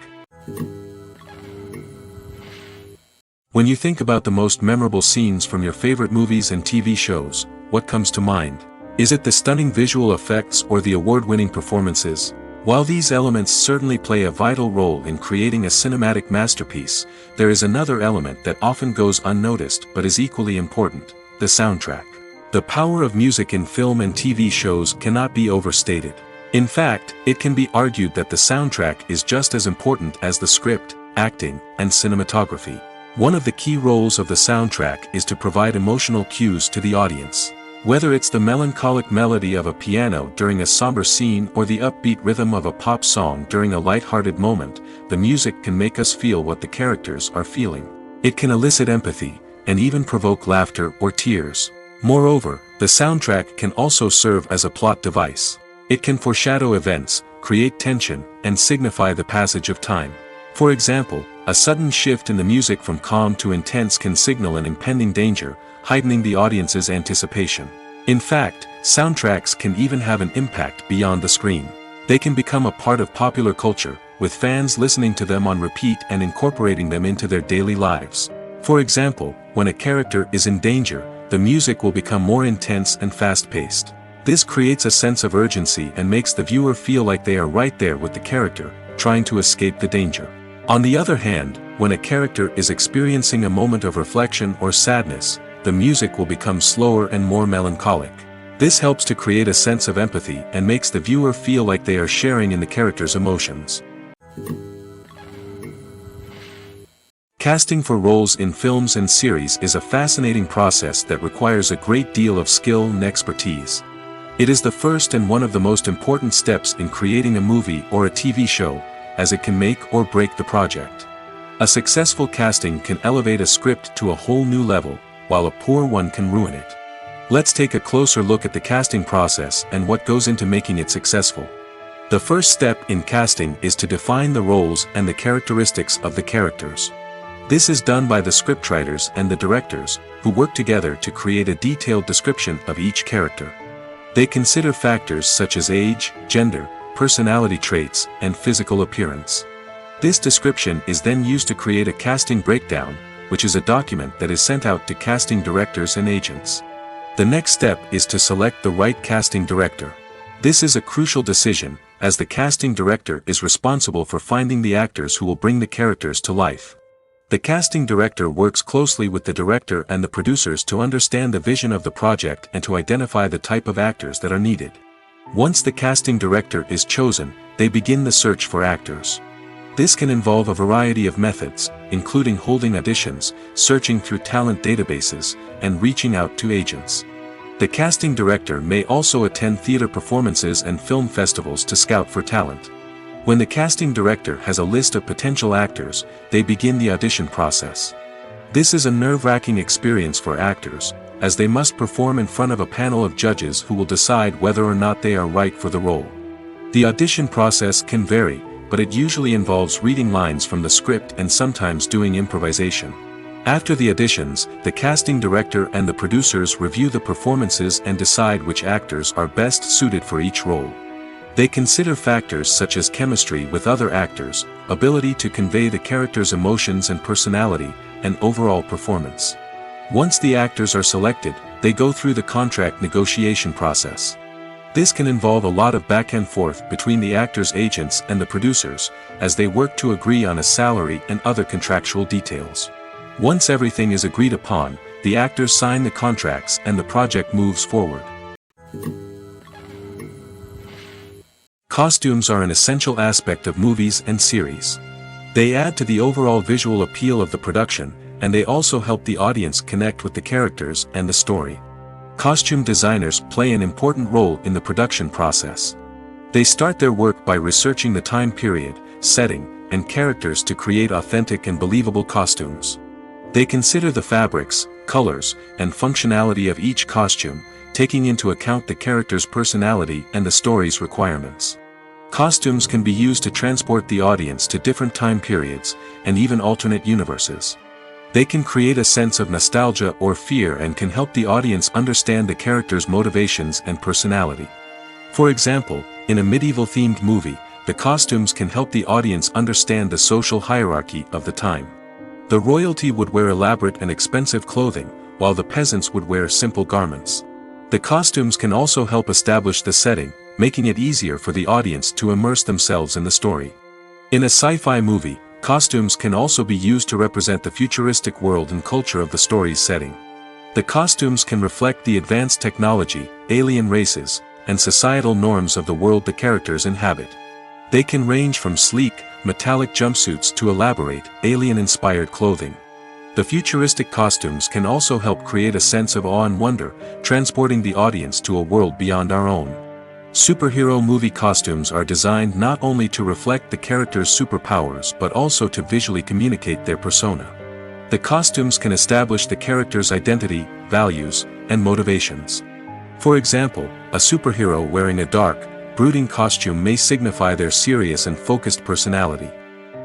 When you think about the most memorable scenes from your favorite movies and TV shows, what comes to mind? Is it the stunning visual effects or the award-winning performances? While these elements certainly play a vital role in creating a cinematic masterpiece, there is another element that often goes unnoticed but is equally important: the soundtrack. The power of music in film and TV shows cannot be overstated. In fact, it can be argued that the soundtrack is just as important as the script, acting, and cinematography. One of the key roles of the soundtrack is to provide emotional cues to the audience. Whether it's the melancholic melody of a piano during a somber scene or the upbeat rhythm of a pop song during a light-hearted moment, the music can make us feel what the characters are feeling. It can elicit empathy, and even provoke laughter or tears. Moreover, the soundtrack can also serve as a plot device. It can foreshadow events, create tension, and signify the passage of time. For example, a sudden shift in the music from calm to intense can signal an impending danger, heightening the audience's anticipation. In fact, soundtracks can even have an impact beyond the screen. They can become a part of popular culture, with fans listening to them on repeat and incorporating them into their daily lives. For example, when a character is in danger, the music will become more intense and fast-paced. This creates a sense of urgency and makes the viewer feel like they are right there with the character, trying to escape the danger. On the other hand, when a character is experiencing a moment of reflection or sadness, the music will become slower and more melancholic. This helps to create a sense of empathy and makes the viewer feel like they are sharing in the character's emotions. Casting for roles in films and series is a fascinating process that requires a great deal of skill and expertise. It is the first and one of the most important steps in creating a movie or a TV show, as it can make or break the project. A successful casting can elevate a script to a whole new level, while a poor one can ruin it. Let's take a closer look at the casting process and what goes into making it successful. The first step in casting is to define the roles and the characteristics of the characters. This is done by the scriptwriters and the directors, who work together to create a detailed description of each character. They consider factors such as age, gender, personality traits, and physical appearance. This description is then used to create a casting breakdown, which is a document that is sent out to casting directors and agents. The next step is to select the right casting director. This is a crucial decision, as the casting director is responsible for finding the actors who will bring the characters to life. The casting director works closely with the director and the producers to understand the vision of the project and to identify the type of actors that are needed. Once the casting director is chosen, they begin the search for actors. This can involve a variety of methods, including holding auditions, searching through talent databases, and reaching out to agents. The casting director may also attend theater performances and film festivals to scout for talent. When the casting director has a list of potential actors, they begin the audition process. This is a nerve-wracking experience for actors, as they must perform in front of a panel of judges who will decide whether or not they are right for the role. The audition process can vary, but it usually involves reading lines from the script and sometimes doing improvisation. After the auditions, the casting director and the producers review the performances and decide which actors are best suited for each role. They consider factors such as chemistry with other actors, ability to convey the character's emotions and personality, and overall performance. Once the actors are selected, they go through the contract negotiation process. This can involve a lot of back and forth between the actors' agents and the producers, as they work to agree on a salary and other contractual details. Once everything is agreed upon, the actors sign the contracts and the project moves forward. Costumes are an essential aspect of movies and series. They add to the overall visual appeal of the production, and they also help the audience connect with the characters and the story. Costume designers play an important role in the production process. They start their work by researching the time period, setting, and characters to create authentic and believable costumes. They consider the fabrics, colors, and functionality of each costume, taking into account the character's personality and the story's requirements. Costumes can be used to transport the audience to different time periods, and even alternate universes. They can create a sense of nostalgia or fear and can help the audience understand the character's motivations and personality. For example, in a medieval-themed movie, the costumes can help the audience understand the social hierarchy of the time. The royalty would wear elaborate and expensive clothing, while the peasants would wear simple garments. The costumes can also help establish the setting, making it easier for the audience to immerse themselves in the story. In a sci-fi movie, costumes can also be used to represent the futuristic world and culture of the story's setting. The costumes can reflect the advanced technology, alien races, and societal norms of the world the characters inhabit. They can range from sleek, metallic jumpsuits to elaborate, alien-inspired clothing. The futuristic costumes can also help create a sense of awe and wonder, transporting the audience to a world beyond our own. Superhero movie costumes are designed not only to reflect the character's superpowers but also to visually communicate their persona. The costumes can establish the character's identity, values, and motivations. For example, a superhero wearing a dark, brooding costume may signify their serious and focused personality.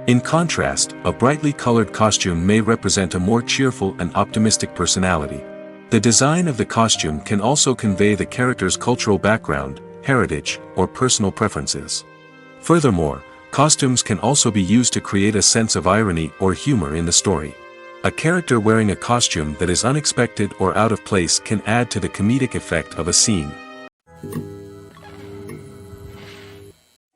In contrast, a brightly colored costume may represent a more cheerful and optimistic personality. The design of the costume can also convey the character's cultural background, heritage, or personal preferences. Furthermore, costumes can also be used to create a sense of irony or humor in the story. A character wearing a costume that is unexpected or out of place can add to the comedic effect of a scene.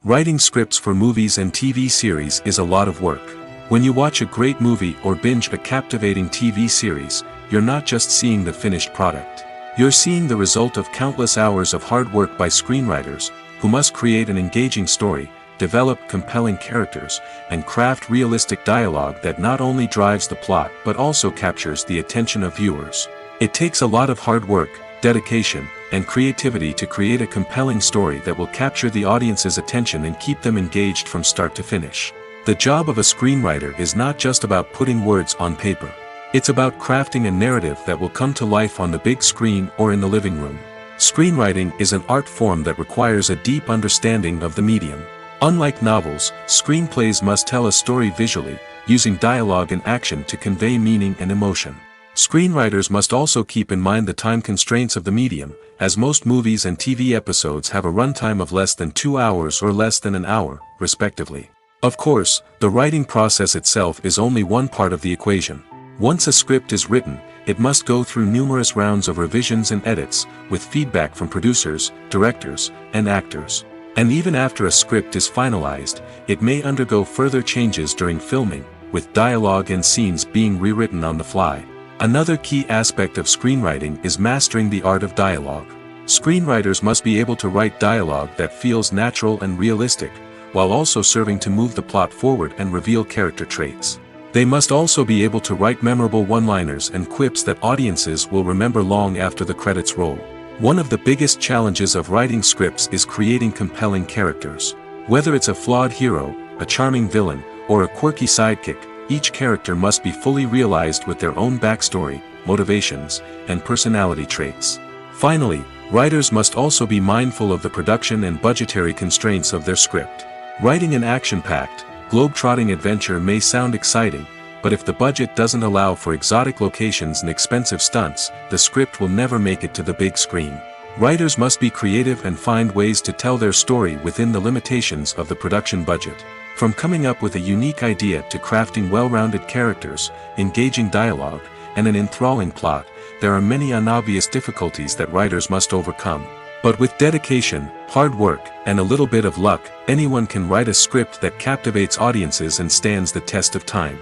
Writing scripts for movies and TV series is a lot of work. When you watch a great movie or binge a captivating TV series, you're not just seeing the finished product. You're seeing the result of countless hours of hard work by screenwriters, who must create an engaging story, develop compelling characters, and craft realistic dialogue that not only drives the plot but also captures the attention of viewers. It takes a lot of hard work, dedication, and creativity to create a compelling story that will capture the audience's attention and keep them engaged from start to finish. The job of a screenwriter is not just about putting words on paper. It's about crafting a narrative that will come to life on the big screen or in the living room. Screenwriting is an art form that requires a deep understanding of the medium. Unlike novels, screenplays must tell a story visually, using dialogue and action to convey meaning and emotion. Screenwriters must also keep in mind the time constraints of the medium, as most movies and TV episodes have a runtime of less than 2 hours or less than an hour, respectively. Of course, the writing process itself is only one part of the equation. Once a script is written, it must go through numerous rounds of revisions and edits, with feedback from producers, directors, and actors. And even after a script is finalized, it may undergo further changes during filming, with dialogue and scenes being rewritten on the fly. Another key aspect of screenwriting is mastering the art of dialogue. Screenwriters must be able to write dialogue that feels natural and realistic, while also serving to move the plot forward and reveal character traits. They must also be able to write memorable one-liners and quips that audiences will remember long after the credits roll. One of the biggest challenges of writing scripts is creating compelling characters. Whether it's a flawed hero, a charming villain, or a quirky sidekick, each character must be fully realized with their own backstory, motivations, and personality traits. Finally, writers must also be mindful of the production and budgetary constraints of their script. Writing an action-packed, globe-trotting adventure may sound exciting, but if the budget doesn't allow for exotic locations and expensive stunts, the script will never make it to the big screen. Writers must be creative and find ways to tell their story within the limitations of the production budget. From coming up with a unique idea to crafting well-rounded characters, engaging dialogue, and an enthralling plot, there are many unobvious difficulties that writers must overcome. But with dedication, hard work, and a little bit of luck, anyone can write a script that captivates audiences and stands the test of time.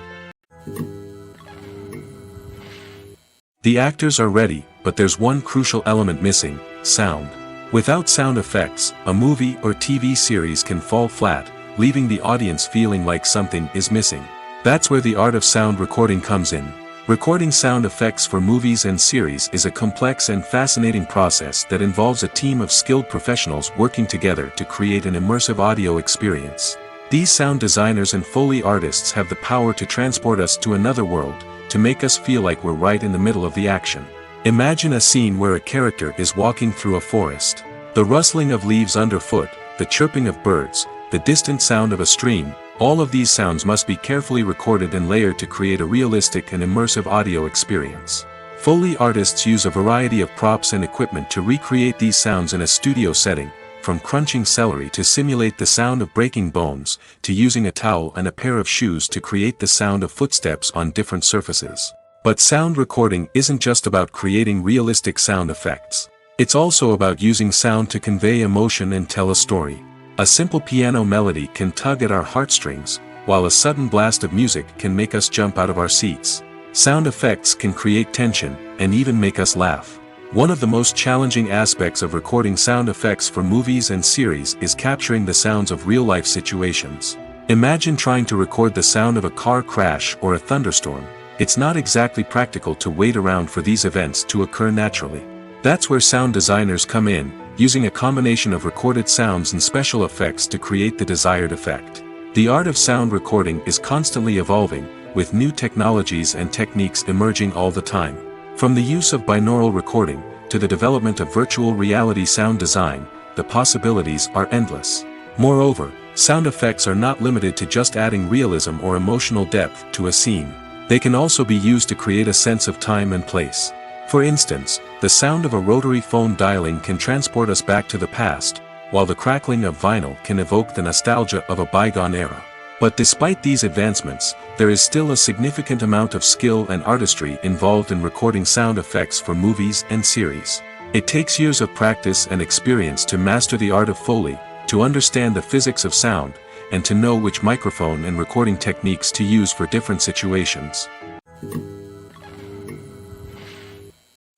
The actors are ready, but there's one crucial element missing: sound. Without sound effects, a movie or TV series can fall flat, leaving the audience feeling like something is missing. That's where the art of sound recording comes in. Recording sound effects for movies and series is a complex and fascinating process that involves a team of skilled professionals working together to create an immersive audio experience. These sound designers and Foley artists have the power to transport us to another world, to make us feel like we're right in the middle of the action. Imagine a scene where a character is walking through a forest. The rustling of leaves underfoot, the chirping of birds, the distant sound of a stream, all of these sounds must be carefully recorded and layered to create a realistic and immersive audio experience. Foley artists use a variety of props and equipment to recreate these sounds in a studio setting, from crunching celery to simulate the sound of breaking bones, to using a towel and a pair of shoes to create the sound of footsteps on different surfaces. But sound recording isn't just about creating realistic sound effects. It's also about using sound to convey emotion and tell a story. A simple piano melody can tug at our heartstrings, while a sudden blast of music can make us jump out of our seats. Sound effects can create tension, and even make us laugh. One of the most challenging aspects of recording sound effects for movies and series is capturing the sounds of real-life situations. Imagine trying to record the sound of a car crash or a thunderstorm. It's not exactly practical to wait around for these events to occur naturally. That's where sound designers come in, using a combination of recorded sounds and special effects to create the desired effect. The art of sound recording is constantly evolving, with new technologies and techniques emerging all the time. From the use of binaural recording, to the development of virtual reality sound design, the possibilities are endless. Moreover, sound effects are not limited to just adding realism or emotional depth to a scene. They can also be used to create a sense of time and place. For instance, the sound of a rotary phone dialing can transport us back to the past, while the crackling of vinyl can evoke the nostalgia of a bygone era. But despite these advancements, there is still a significant amount of skill and artistry involved in recording sound effects for movies and series. It takes years of practice and experience to master the art of Foley, to understand the physics of sound, and to know which microphone and recording techniques to use for different situations.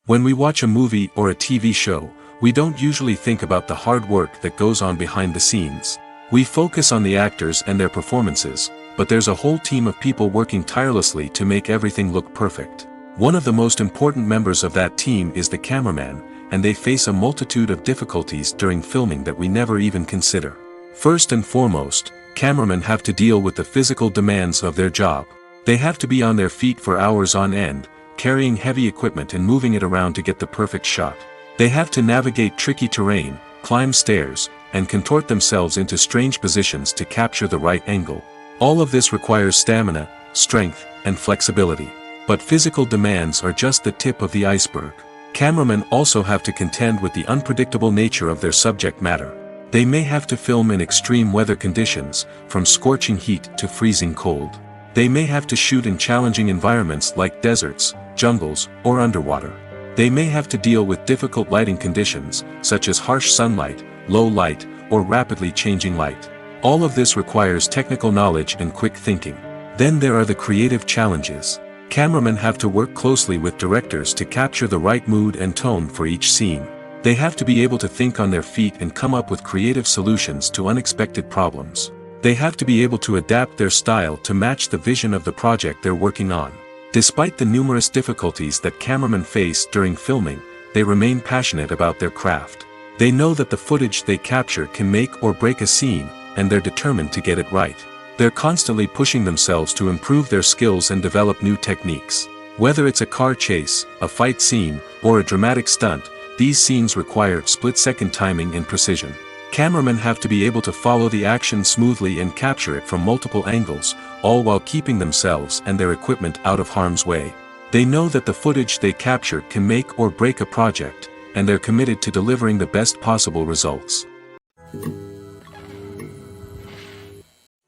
When we watch a movie or a TV show, we don't usually think about the hard work that goes on behind the scenes. We focus on the actors and their performances, but there's a whole team of people working tirelessly to make everything look perfect. One of the most important members of that team is the cameraman, and they face a multitude of difficulties during filming that we never even consider. First and foremost, cameramen have to deal with the physical demands of their job. They have to be on their feet for hours on end, carrying heavy equipment and moving it around to get the perfect shot. They have to navigate tricky terrain, climb stairs, and contort themselves into strange positions to capture the right angle. All of this requires stamina, strength, and flexibility. But physical demands are just the tip of the iceberg. Cameramen also have to contend with the unpredictable nature of their subject matter. They may have to film in extreme weather conditions, from scorching heat to freezing cold. They may have to shoot in challenging environments like deserts, jungles, or underwater. They may have to deal with difficult lighting conditions, such as harsh sunlight, low light, or rapidly changing light. All of this requires technical knowledge and quick thinking. Then there are the creative challenges. Cameramen have to work closely with directors to capture the right mood and tone for each scene. They have to be able to think on their feet and come up with creative solutions to unexpected problems. They have to be able to adapt their style to match the vision of the project they're working on. Despite the numerous difficulties that cameramen face during filming, they remain passionate about their craft. They know that the footage they capture can make or break a scene, and they're determined to get it right. They're constantly pushing themselves to improve their skills and develop new techniques. Whether it's a car chase, a fight scene, or a dramatic stunt, these scenes require split-second timing and precision. Cameramen have to be able to follow the action smoothly and capture it from multiple angles, all while keeping themselves and their equipment out of harm's way. They know that the footage they capture can make or break a project, and they're committed to delivering the best possible results.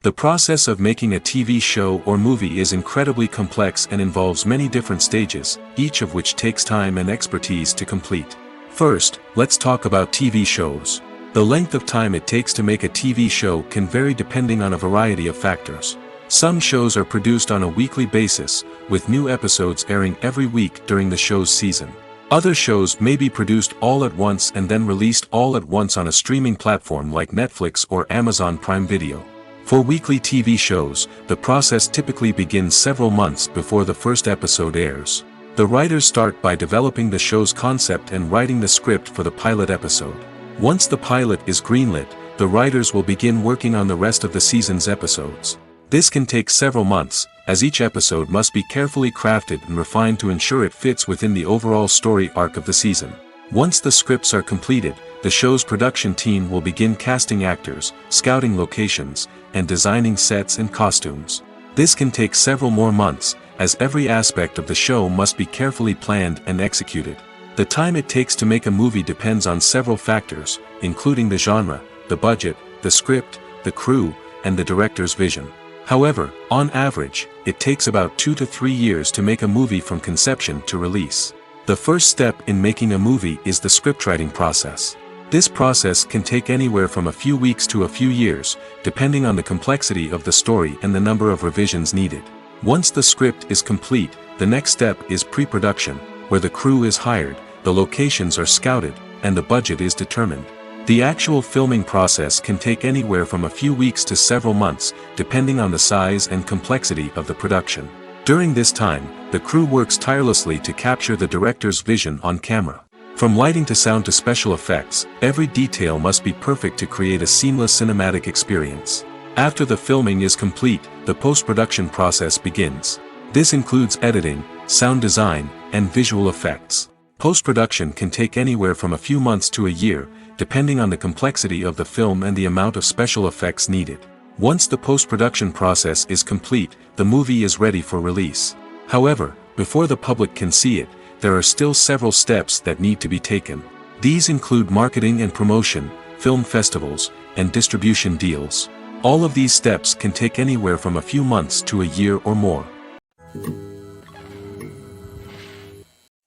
The process of making a TV show or movie is incredibly complex and involves many different stages, each of which takes time and expertise to complete. First, let's talk about TV shows. The length of time it takes to make a TV show can vary depending on a variety of factors. Some shows are produced on a weekly basis, with new episodes airing every week during the show's season. Other shows may be produced all at once and then released all at once on a streaming platform like Netflix or Amazon Prime Video. For weekly TV shows, the process typically begins several months before the first episode airs. The writers start by developing the show's concept and writing the script for the pilot episode. Once the pilot is greenlit, the writers will begin working on the rest of the season's episodes. This can take several months, as each episode must be carefully crafted and refined to ensure it fits within the overall story arc of the season. Once the scripts are completed, the show's production team will begin casting actors, scouting locations, and designing sets and costumes. This can take several more months, as every aspect of the show must be carefully planned and executed. The time it takes to make a movie depends on several factors, including the genre, the budget, the script, the crew, and the director's vision. However, on average, it takes about 2 to 3 years to make a movie from conception to release. The first step in making a movie is the scriptwriting process. This process can take anywhere from a few weeks to a few years, depending on the complexity of the story and the number of revisions needed. Once the script is complete, the next step is pre-production, where the crew is hired, the locations are scouted, and the budget is determined. The actual filming process can take anywhere from a few weeks to several months, depending on the size and complexity of the production. During this time, the crew works tirelessly to capture the director's vision on camera. From lighting to sound to special effects, every detail must be perfect to create a seamless cinematic experience. After the filming is complete, the post-production process begins. This includes editing, sound design, and visual effects. Post-production can take anywhere from a few months to a year, depending on the complexity of the film and the amount of special effects needed. Once the post-production process is complete, the movie is ready for release. However, before the public can see it, there are still several steps that need to be taken. These include marketing and promotion, film festivals, and distribution deals. All of these steps can take anywhere from a few months to a year or more.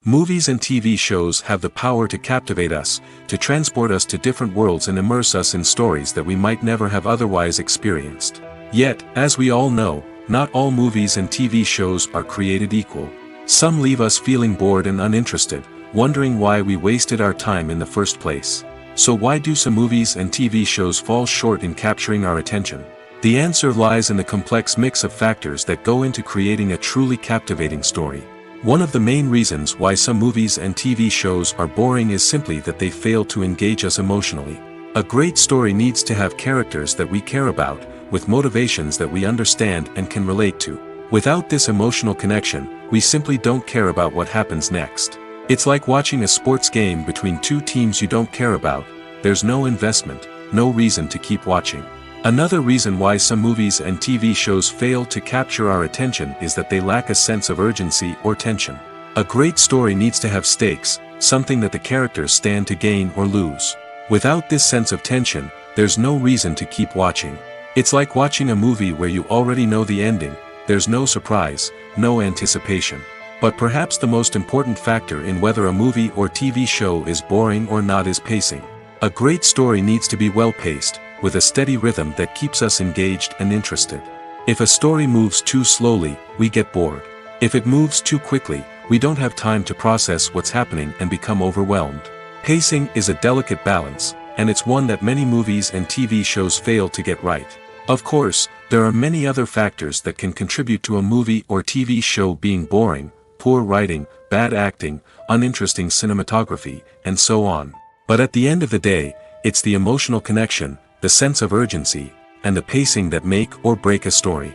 Movies and TV shows have the power to captivate us, to transport us to different worlds and immerse us in stories that we might never have otherwise experienced. Yet, as we all know, not all movies and TV shows are created equal. Some leave us feeling bored and uninterested, wondering why we wasted our time in the first place. So why do some movies and TV shows fall short in capturing our attention? The answer lies in the complex mix of factors that go into creating a truly captivating story. One of the main reasons why some movies and TV shows are boring is simply that they fail to engage us emotionally. A great story needs to have characters that we care about, with motivations that we understand and can relate to. Without this emotional connection, we simply don't care about what happens next. It's like watching a sports game between two teams you don't care about. There's no investment, no reason to keep watching. Another reason why some movies and TV shows fail to capture our attention is that they lack a sense of urgency or tension. A great story needs to have stakes, something that the characters stand to gain or lose. Without this sense of tension, there's no reason to keep watching. It's like watching a movie where you already know the ending. There's no surprise, no anticipation. But perhaps the most important factor in whether a movie or TV show is boring or not is pacing. A great story needs to be well-paced, with a steady rhythm that keeps us engaged and interested. If a story moves too slowly, we get bored. If it moves too quickly, we don't have time to process what's happening and become overwhelmed. Pacing is a delicate balance, and it's one that many movies and TV shows fail to get right. Of course, there are many other factors that can contribute to a movie or TV show being boring: poor writing, bad acting, uninteresting cinematography, and so on. But at the end of the day, it's the emotional connection, the sense of urgency, and the pacing that make or break a story.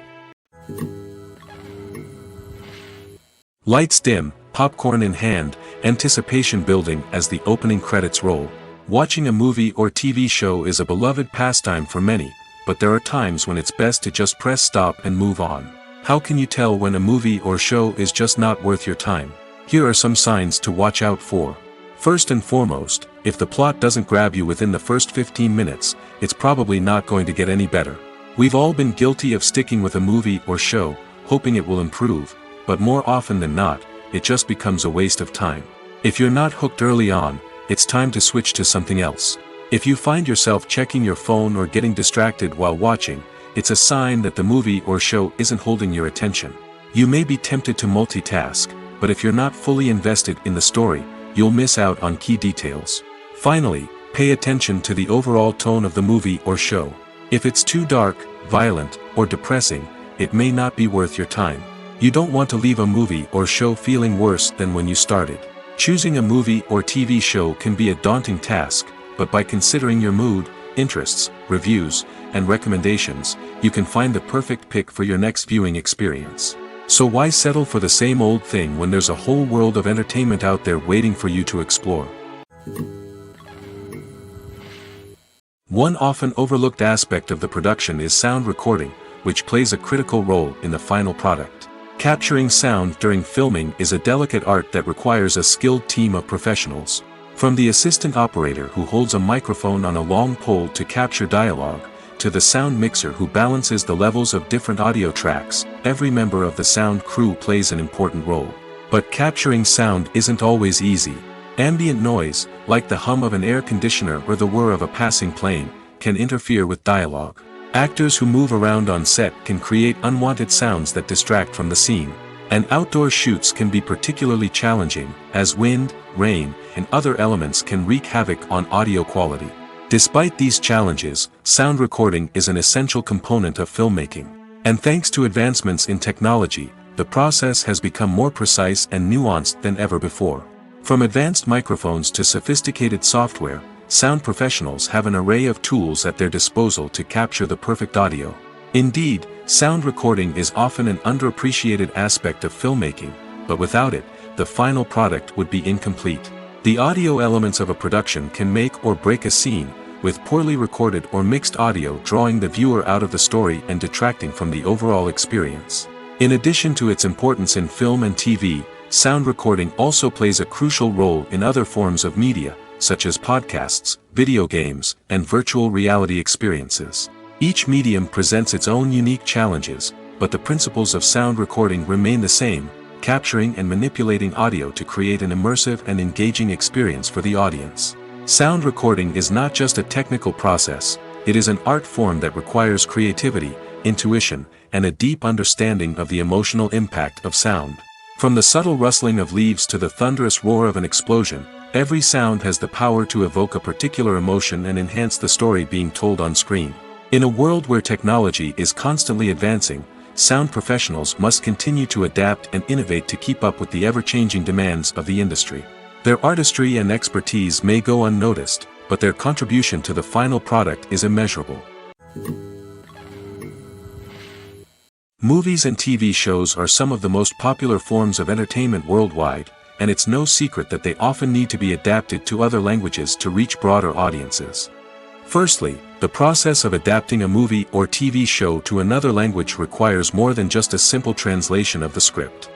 Lights dim, popcorn in hand, anticipation building as the opening credits roll. Watching a movie or TV show is a beloved pastime for many, but there are times when it's best to just press stop and move on. How can you tell when a movie or show is just not worth your time? Here are some signs to watch out for. First and foremost, if the plot doesn't grab you within the first 15 minutes, it's probably not going to get any better. We've all been guilty of sticking with a movie or show, hoping it will improve, but more often than not, it just becomes a waste of time. If you're not hooked early on, it's time to switch to something else. If you find yourself checking your phone or getting distracted while watching, it's a sign that the movie or show isn't holding your attention. You may be tempted to multitask, but if you're not fully invested in the story, you'll miss out on key details. Finally, pay attention to the overall tone of the movie or show. If it's too dark, violent, or depressing, it may not be worth your time. You don't want to leave a movie or show feeling worse than when you started. Choosing a movie or TV show can be a daunting task, but by considering your mood, interests, reviews, and recommendations, you can find the perfect pick for your next viewing experience. So why settle for the same old thing when there's a whole world of entertainment out there waiting for you to explore? One often overlooked aspect of the production is sound recording, which plays a critical role in the final product. Capturing sound during filming is a delicate art that requires a skilled team of professionals. From the assistant operator who holds a microphone on a long pole to capture dialogue, to the sound mixer who balances the levels of different audio tracks, every member of the sound crew plays an important role. But capturing sound isn't always easy. Ambient noise, like the hum of an air conditioner or the whir of a passing plane, can interfere with dialogue. Actors who move around on set can create unwanted sounds that distract from the scene. And outdoor shoots can be particularly challenging, as wind, rain, and other elements can wreak havoc on audio quality. Despite these challenges, sound recording is an essential component of filmmaking. And thanks to advancements in technology, the process has become more precise and nuanced than ever before. From advanced microphones to sophisticated software, sound professionals have an array of tools at their disposal to capture the perfect audio. Indeed, sound recording is often an underappreciated aspect of filmmaking, but without it, the final product would be incomplete. The audio elements of a production can make or break a scene, with poorly recorded or mixed audio drawing the viewer out of the story and detracting from the overall experience. In addition to its importance in film and TV, sound recording also plays a crucial role in other forms of media, such as podcasts, video games, and virtual reality experiences. Each medium presents its own unique challenges, but the principles of sound recording remain the same: capturing and manipulating audio to create an immersive and engaging experience for the audience. Sound recording is not just a technical process, it is an art form that requires creativity, intuition, and a deep understanding of the emotional impact of sound. From the subtle rustling of leaves to the thunderous roar of an explosion, every sound has the power to evoke a particular emotion and enhance the story being told on screen. In a world where technology is constantly advancing, sound professionals must continue to adapt and innovate to keep up with the ever-changing demands of the industry. Their artistry and expertise may go unnoticed, but their contribution to the final product is immeasurable. Movies and TV shows are some of the most popular forms of entertainment worldwide, and it's no secret that they often need to be adapted to other languages to reach broader audiences. Firstly, the process of adapting a movie or TV show to another language requires more than just a simple translation of the script.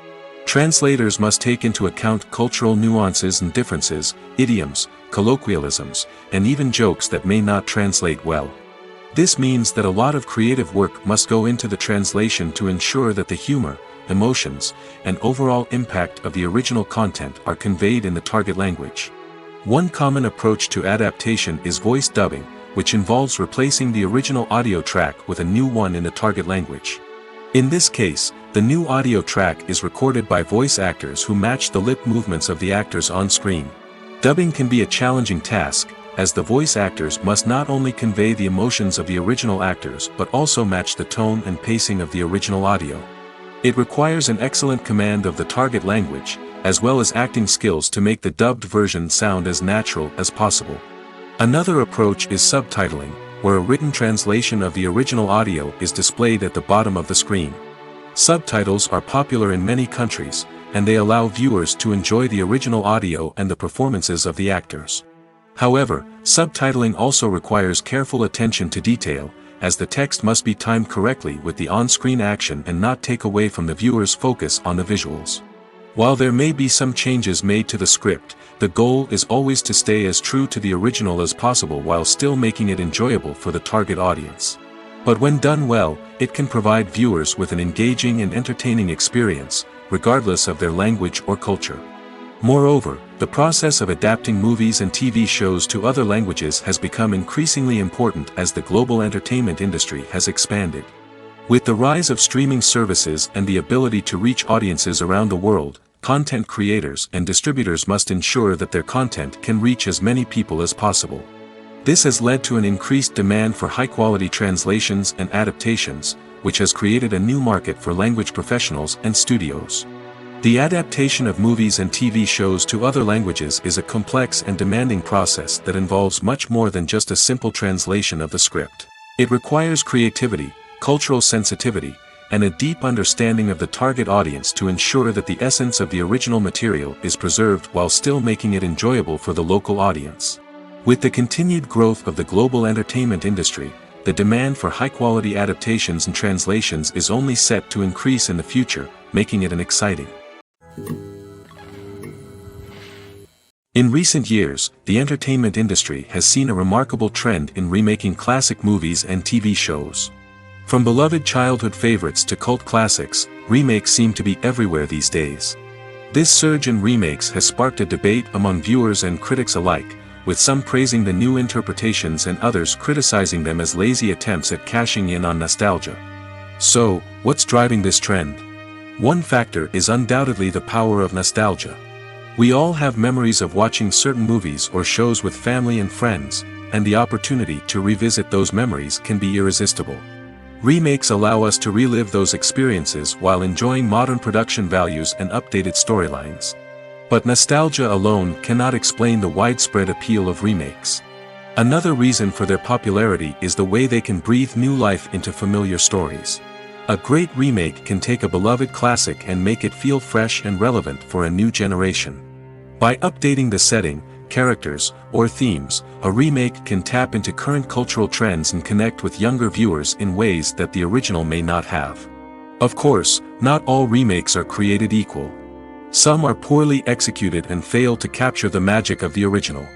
Translators must take into account cultural nuances and differences, idioms, colloquialisms, and even jokes that may not translate well. This means that a lot of creative work must go into the translation to ensure that the humor, emotions, and overall impact of the original content are conveyed in the target language. One common approach to adaptation is voice dubbing, which involves replacing the original audio track with a new one in the target language. In this case, the new audio track is recorded by voice actors who match the lip movements of the actors on screen. Dubbing can be a challenging task, as the voice actors must not only convey the emotions of the original actors but also match the tone and pacing of the original audio. It requires an excellent command of the target language, as well as acting skills to make the dubbed version sound as natural as possible. Another approach is subtitling, where a written translation of the original audio is displayed at the bottom of the screen. Subtitles are popular in many countries, and they allow viewers to enjoy the original audio and the performances of the actors. However, subtitling also requires careful attention to detail, as the text must be timed correctly with the on-screen action and not take away from the viewer's focus on the visuals. While there may be some changes made to the script, the goal is always to stay as true to the original as possible while still making it enjoyable for the target audience. But when done well, it can provide viewers with an engaging and entertaining experience, regardless of their language or culture. Moreover, the process of adapting movies and TV shows to other languages has become increasingly important as the global entertainment industry has expanded. With the rise of streaming services and the ability to reach audiences around the world, content creators and distributors must ensure that their content can reach as many people as possible. This has led to an increased demand for high-quality translations and adaptations, which has created a new market for language professionals and studios. The adaptation of movies and TV shows to other languages is a complex and demanding process that involves much more than just a simple translation of the script. It requires creativity, cultural sensitivity, and a deep understanding of the target audience to ensure that the essence of the original material is preserved while still making it enjoyable for the local audience. With the continued growth of the global entertainment industry, the demand for high-quality adaptations and translations is only set to increase in the future, making it an exciting. In recent years, the entertainment industry has seen a remarkable trend in remaking classic movies and TV shows. From beloved childhood favorites to cult classics, remakes seem to be everywhere these days. This surge in remakes has sparked a debate among viewers and critics alike, with some praising the new interpretations and others criticizing them as lazy attempts at cashing in on nostalgia. So, what's driving this trend? One factor is undoubtedly the power of nostalgia. We all have memories of watching certain movies or shows with family and friends, and the opportunity to revisit those memories can be irresistible. Remakes allow us to relive those experiences while enjoying modern production values and updated storylines. But nostalgia alone cannot explain the widespread appeal of remakes. Another reason for their popularity is the way they can breathe new life into familiar stories. A great remake can take a beloved classic and make it feel fresh and relevant for a new generation. By updating the setting, characters, or themes, a remake can tap into current cultural trends and connect with younger viewers in ways that the original may not have. Of course, not all remakes are created equal. Some are poorly executed and fail to capture the magic of the original.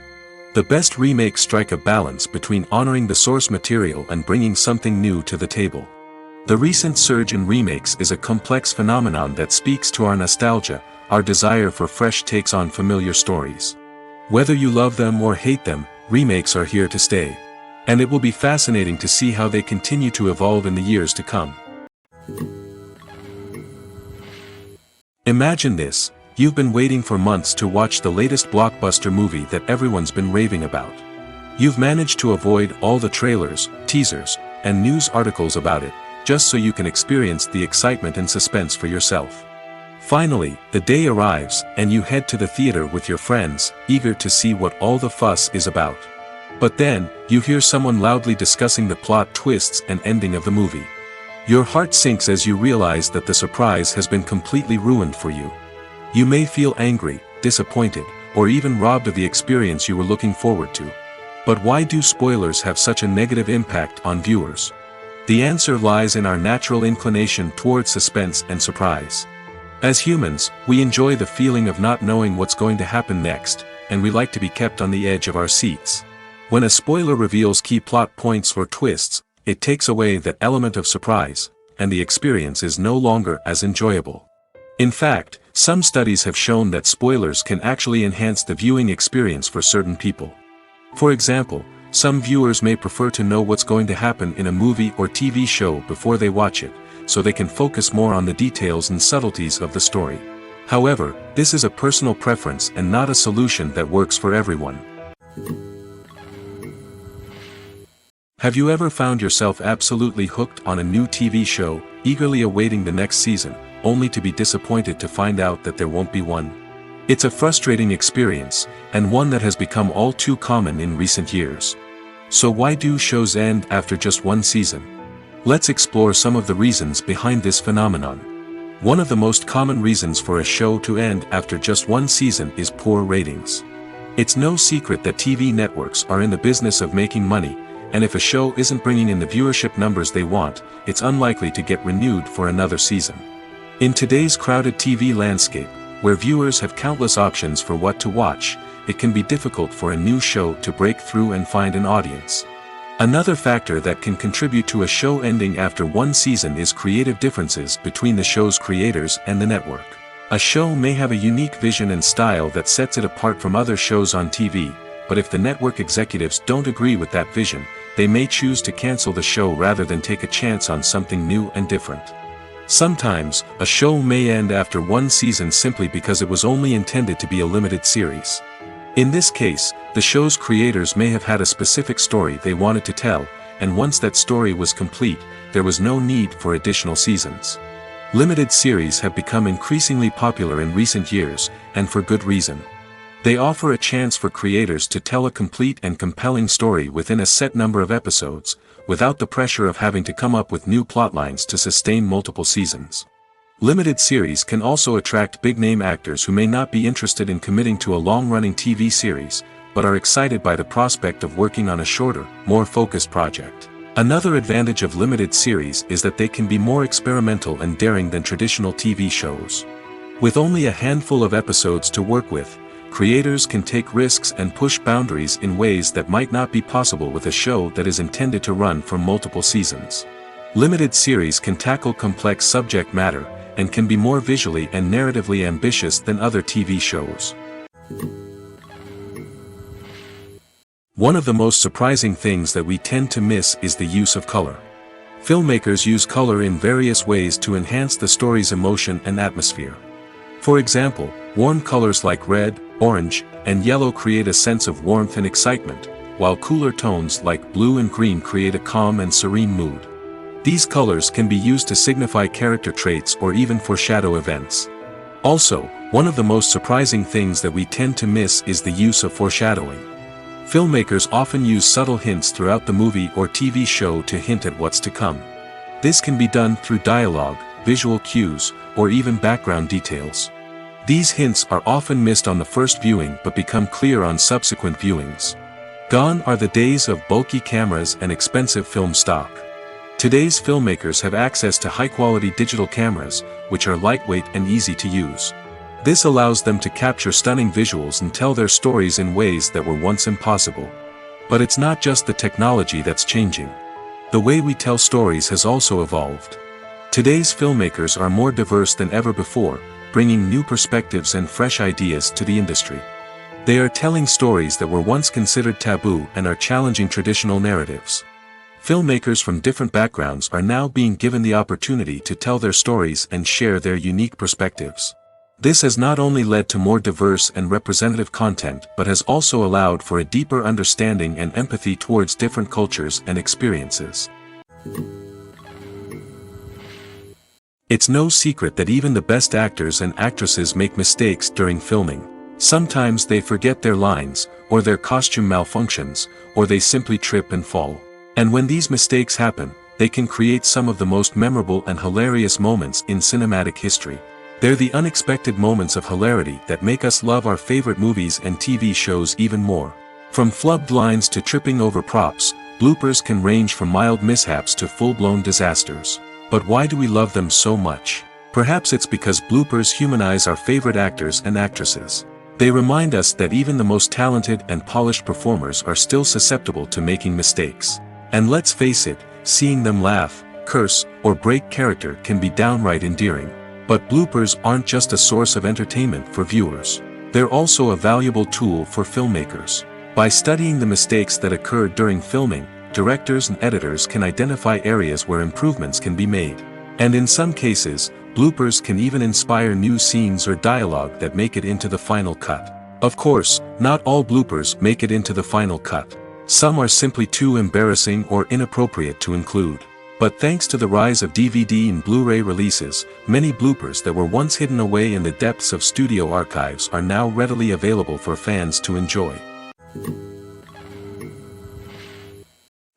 The best remakes strike a balance between honoring the source material and bringing something new to the table. The recent surge in remakes is a complex phenomenon that speaks to our nostalgia, our desire for fresh takes on familiar stories. Whether you love them or hate them, remakes are here to stay. And it will be fascinating to see how they continue to evolve in the years to come. Imagine this: you've been waiting for months to watch the latest blockbuster movie that everyone's been raving about. You've managed to avoid all the trailers, teasers, and news articles about it, just so you can experience the excitement and suspense for yourself. Finally, the day arrives, and you head to the theater with your friends, eager to see what all the fuss is about. But then, you hear someone loudly discussing the plot twists and ending of the movie. Your heart sinks as you realize that the surprise has been completely ruined for you. You may feel angry, disappointed, or even robbed of the experience you were looking forward to. But why do spoilers have such a negative impact on viewers? The answer lies in our natural inclination toward suspense and surprise. As humans, we enjoy the feeling of not knowing what's going to happen next, and we like to be kept on the edge of our seats. When a spoiler reveals key plot points or twists, it takes away that element of surprise, and the experience is no longer as enjoyable. In fact, some studies have shown that spoilers can actually enhance the viewing experience for certain people. For example, some viewers may prefer to know what's going to happen in a movie or TV show before they watch it, so they can focus more on the details and subtleties of the story. However, this is a personal preference and not a solution that works for everyone. Have you ever found yourself absolutely hooked on a new TV show, eagerly awaiting the next season, only to be disappointed to find out that there won't be one? It's a frustrating experience, and one that has become all too common in recent years. So why do shows end after just one season? Let's explore some of the reasons behind this phenomenon. One of the most common reasons for a show to end after just one season is poor ratings. It's no secret that TV networks are in the business of making money, and if a show isn't bringing in the viewership numbers they want, it's unlikely to get renewed for another season. In today's crowded TV landscape, where viewers have countless options for what to watch, it can be difficult for a new show to break through and find an audience. Another factor that can contribute to a show ending after one season is creative differences between the show's creators and the network. A show may have a unique vision and style that sets it apart from other shows on TV, but if the network executives don't agree with that vision, they may choose to cancel the show rather than take a chance on something new and different. Sometimes, a show may end after one season simply because it was only intended to be a limited series. In this case, the show's creators may have had a specific story they wanted to tell, and once that story was complete, there was no need for additional seasons. Limited series have become increasingly popular in recent years, and for good reason. They offer a chance for creators to tell a complete and compelling story within a set number of episodes, without the pressure of having to come up with new plotlines to sustain multiple seasons. Limited series can also attract big-name actors who may not be interested in committing to a long-running TV series, but are excited by the prospect of working on a shorter, more focused project. Another advantage of limited series is that they can be more experimental and daring than traditional TV shows. With only a handful of episodes to work with, creators can take risks and push boundaries in ways that might not be possible with a show that is intended to run for multiple seasons. Limited series can tackle complex subject matter, and can be more visually and narratively ambitious than other TV shows. One of the most surprising things that we tend to miss is the use of color. Filmmakers use color in various ways to enhance the story's emotion and atmosphere. For example, warm colors like red, orange, and yellow create a sense of warmth and excitement, while cooler tones like blue and green create a calm and serene mood. These colors can be used to signify character traits or even foreshadow events. Also, one of the most surprising things that we tend to miss is the use of foreshadowing. Filmmakers often use subtle hints throughout the movie or TV show to hint at what's to come. This can be done through dialogue, visual cues, or even background details. These hints are often missed on the first viewing but become clear on subsequent viewings. Gone are the days of bulky cameras and expensive film stock. Today's filmmakers have access to high-quality digital cameras, which are lightweight and easy to use. This allows them to capture stunning visuals and tell their stories in ways that were once impossible. But it's not just the technology that's changing. The way we tell stories has also evolved. Today's filmmakers are more diverse than ever before, bringing new perspectives and fresh ideas to the industry. They are telling stories that were once considered taboo and are challenging traditional narratives. Filmmakers from different backgrounds are now being given the opportunity to tell their stories and share their unique perspectives. This has not only led to more diverse and representative content but has also allowed for a deeper understanding and empathy towards different cultures and experiences. It's no secret that even the best actors and actresses make mistakes during filming. Sometimes they forget their lines, or their costume malfunctions, or they simply trip and fall. And when these mistakes happen, they can create some of the most memorable and hilarious moments in cinematic history. They're the unexpected moments of hilarity that make us love our favorite movies and TV shows even more. From flubbed lines to tripping over props, bloopers can range from mild mishaps to full-blown disasters. But why do we love them so much? Perhaps it's because bloopers humanize our favorite actors and actresses. They remind us that even the most talented and polished performers are still susceptible to making mistakes. And let's face it, seeing them laugh, curse, or break character can be downright endearing. But bloopers aren't just a source of entertainment for viewers. They're also a valuable tool for filmmakers. By studying the mistakes that occurred during filming, directors and editors can identify areas where improvements can be made. And in some cases, bloopers can even inspire new scenes or dialogue that make it into the final cut. Of course, not all bloopers make it into the final cut. Some are simply too embarrassing or inappropriate to include. But thanks to the rise of DVD and Blu-ray releases, many bloopers that were once hidden away in the depths of studio archives are now readily available for fans to enjoy.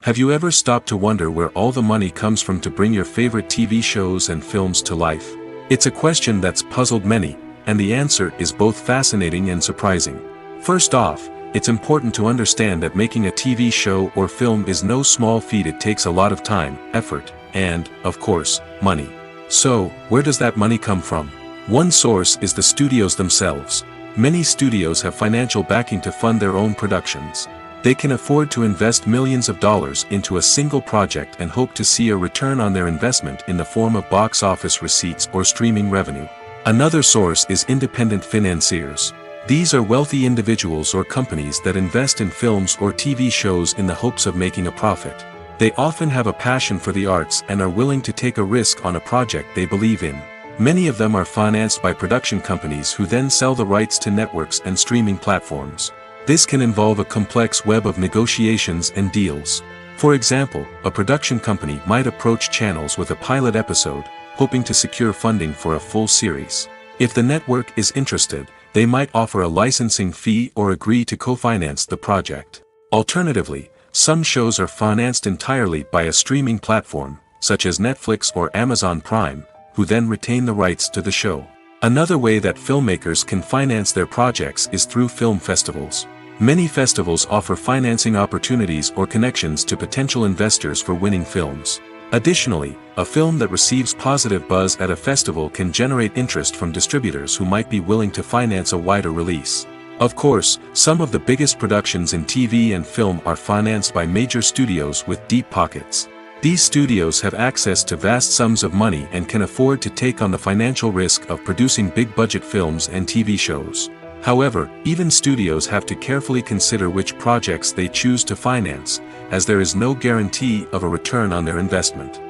Have you ever stopped to wonder where all the money comes from to bring your favorite TV shows and films to life? It's a question that's puzzled many, and the answer is both fascinating and surprising. First off, it's important to understand that making a TV show or film is no small feat. It takes a lot of time, effort, and, of course, money. So, where does that money come from? One source is the studios themselves. Many studios have financial backing to fund their own productions. They can afford to invest millions of dollars into a single project and hope to see a return on their investment in the form of box office receipts or streaming revenue. Another source is independent financiers. These are wealthy individuals or companies that invest in films or TV shows in the hopes of making a profit. They often have a passion for the arts and are willing to take a risk on a project they believe in. Many of them are financed by production companies who then sell the rights to networks and streaming platforms. This can involve a complex web of negotiations and deals. For example, a production company might approach channels with a pilot episode, hoping to secure funding for a full series. If the network is interested, they might offer a licensing fee or agree to co-finance the project. Alternatively, some shows are financed entirely by a streaming platform, such as Netflix or Amazon Prime, who then retain the rights to the show. Another way that filmmakers can finance their projects is through film festivals. Many festivals offer financing opportunities or connections to potential investors for winning films. Additionally, a film that receives positive buzz at a festival can generate interest from distributors who might be willing to finance a wider release. Of course, some of the biggest productions in TV and film are financed by major studios with deep pockets. These studios have access to vast sums of money and can afford to take on the financial risk of producing big-budget films and TV shows. However, even studios have to carefully consider which projects they choose to finance, as there is no guarantee of a return on their investment.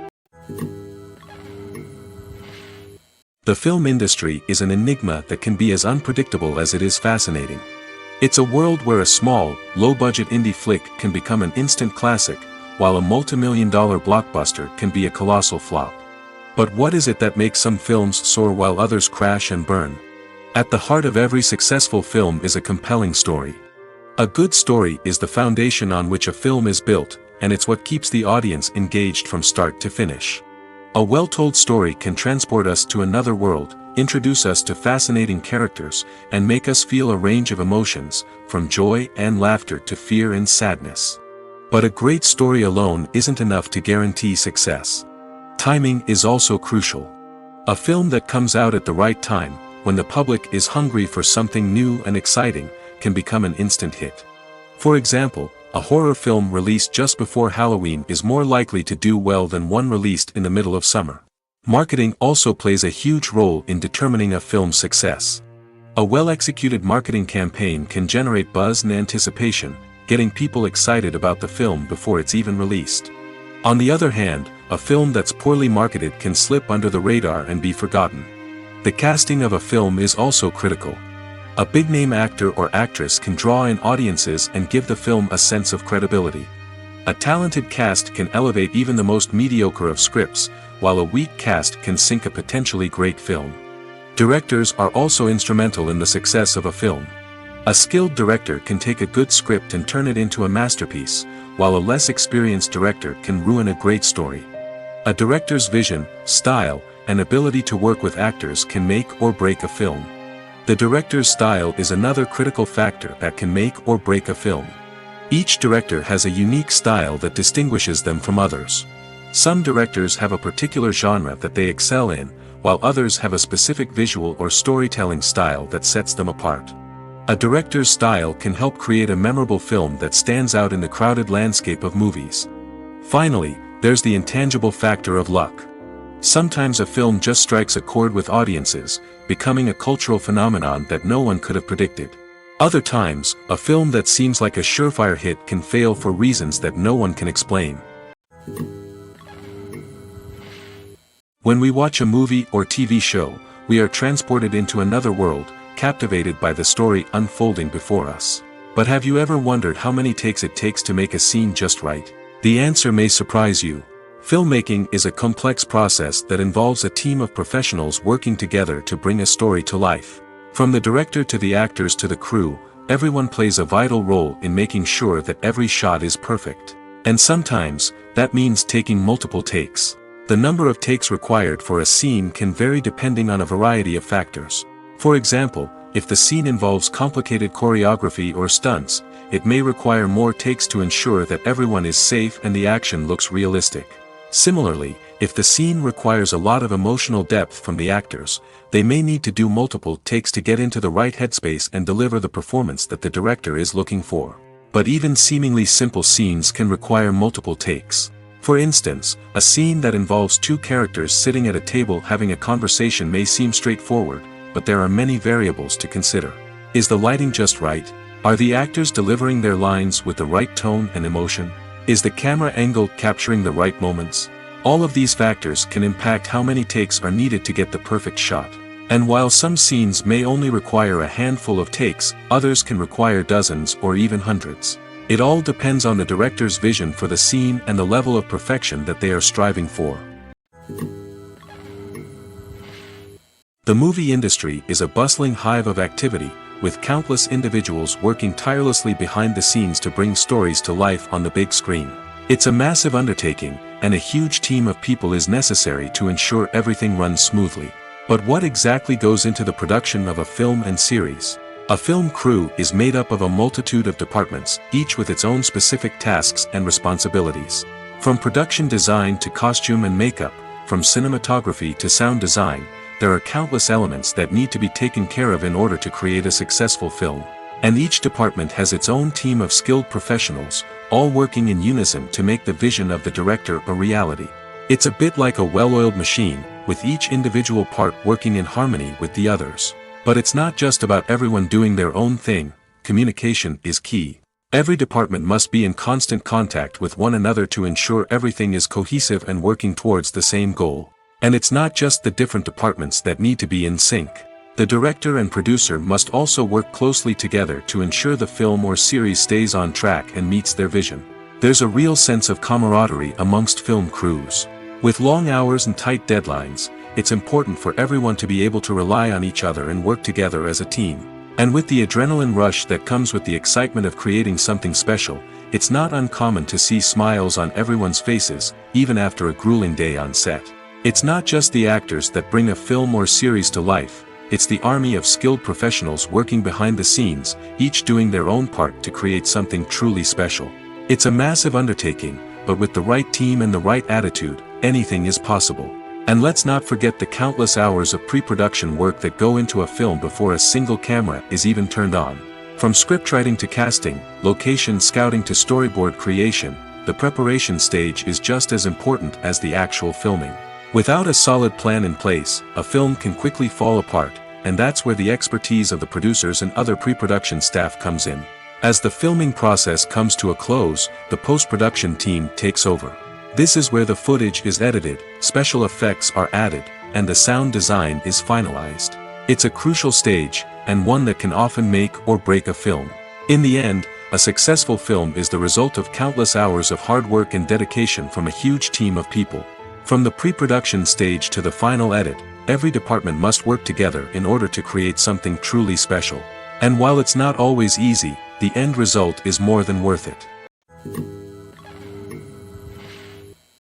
The film industry is an enigma that can be as unpredictable as it is fascinating. It's a world where a small, low-budget indie flick can become an instant classic, while a multi-million-dollar blockbuster can be a colossal flop. But what is it that makes some films soar while others crash and burn? At the heart of every successful film is a compelling story. A good story is the foundation on which a film is built, and it's what keeps the audience engaged from start to finish. A well-told story can transport us to another world, introduce us to fascinating characters, and make us feel a range of emotions, from joy and laughter to fear and sadness. But a great story alone isn't enough to guarantee success. Timing is also crucial. A film that comes out at the right time, when the public is hungry for something new and exciting, can become an instant hit. For example, a horror film released just before Halloween is more likely to do well than one released in the middle of summer. Marketing also plays a huge role in determining a film's success. A well-executed marketing campaign can generate buzz and anticipation, getting people excited about the film before it's even released. On the other hand, a film that's poorly marketed can slip under the radar and be forgotten. The casting of a film is also critical. A big-name actor or actress can draw in audiences and give the film a sense of credibility. A talented cast can elevate even the most mediocre of scripts, while a weak cast can sink a potentially great film. Directors are also instrumental in the success of a film. A skilled director can take a good script and turn it into a masterpiece, while a less experienced director can ruin a great story. A director's vision, style, and ability to work with actors can make or break a film. The director's style is another critical factor that can make or break a film. Each director has a unique style that distinguishes them from others. Some directors have a particular genre that they excel in, while others have a specific visual or storytelling style that sets them apart. A director's style can help create a memorable film that stands out in the crowded landscape of movies. Finally, there's the intangible factor of luck. Sometimes a film just strikes a chord with audiences, becoming a cultural phenomenon that no one could have predicted. Other times, a film that seems like a surefire hit can fail for reasons that no one can explain. When we watch a movie or TV show, we are transported into another world, captivated by the story unfolding before us. But have you ever wondered how many takes it takes to make a scene just right? The answer may surprise you. Filmmaking is a complex process that involves a team of professionals working together to bring a story to life. From the director to the actors to the crew, everyone plays a vital role in making sure that every shot is perfect. And sometimes, that means taking multiple takes. The number of takes required for a scene can vary depending on a variety of factors. For example, If the scene involves complicated choreography or stunts, it may require more takes to ensure that everyone is safe and the action looks realistic. Similarly, if the scene requires a lot of emotional depth from the actors, they may need to do multiple takes to get into the right headspace and deliver the performance that the director is looking for. But even seemingly simple scenes can require multiple takes. For instance, a scene that involves two characters sitting at a table having a conversation may seem straightforward, but there are many variables to consider. Is the lighting just right? Are the actors delivering their lines with the right tone and emotion? Is the camera angle capturing the right moments? All of these factors can impact how many takes are needed to get the perfect shot. And while some scenes may only require a handful of takes, others can require dozens or even hundreds. It all depends on the director's vision for the scene and the level of perfection that they are striving for. The movie industry is a bustling hive of activity, with countless individuals working tirelessly behind the scenes to bring stories to life on the big screen. It's a massive undertaking, and a huge team of people is necessary to ensure everything runs smoothly. But what exactly goes into the production of a film and series? A film crew is made up of a multitude of departments, each with its own specific tasks and responsibilities. From production design to costume and makeup, from cinematography to sound design, there are countless elements that need to be taken care of in order to create a successful film. And each department has its own team of skilled professionals, all working in unison to make the vision of the director a reality. It's a bit like a well-oiled machine, with each individual part working in harmony with the others. But it's not just about everyone doing their own thing. Communication is key. Every department must be in constant contact with one another to ensure everything is cohesive and working towards the same goal. And it's not just the different departments that need to be in sync. The director and producer must also work closely together to ensure the film or series stays on track and meets their vision. There's a real sense of camaraderie amongst film crews. With long hours and tight deadlines, it's important for everyone to be able to rely on each other and work together as a team. And with the adrenaline rush that comes with the excitement of creating something special, it's not uncommon to see smiles on everyone's faces, even after a grueling day on set. It's not just the actors that bring a film or series to life, it's the army of skilled professionals working behind the scenes, each doing their own part to create something truly special. It's a massive undertaking, but with the right team and the right attitude, anything is possible. And let's not forget the countless hours of pre-production work that go into a film before a single camera is even turned on. From scriptwriting to casting, location scouting to storyboard creation, the preparation stage is just as important as the actual filming. Without a solid plan in place, a film can quickly fall apart, and that's where the expertise of the producers and other pre-production staff comes in. As the filming process comes to a close, the post-production team takes over. This is where the footage is edited, special effects are added, and the sound design is finalized. It's a crucial stage, and one that can often make or break a film. In the end, a successful film is the result of countless hours of hard work and dedication from a huge team of people. From the pre-production stage to the final edit, every department must work together in order to create something truly special. And while it's not always easy, the end result is more than worth it.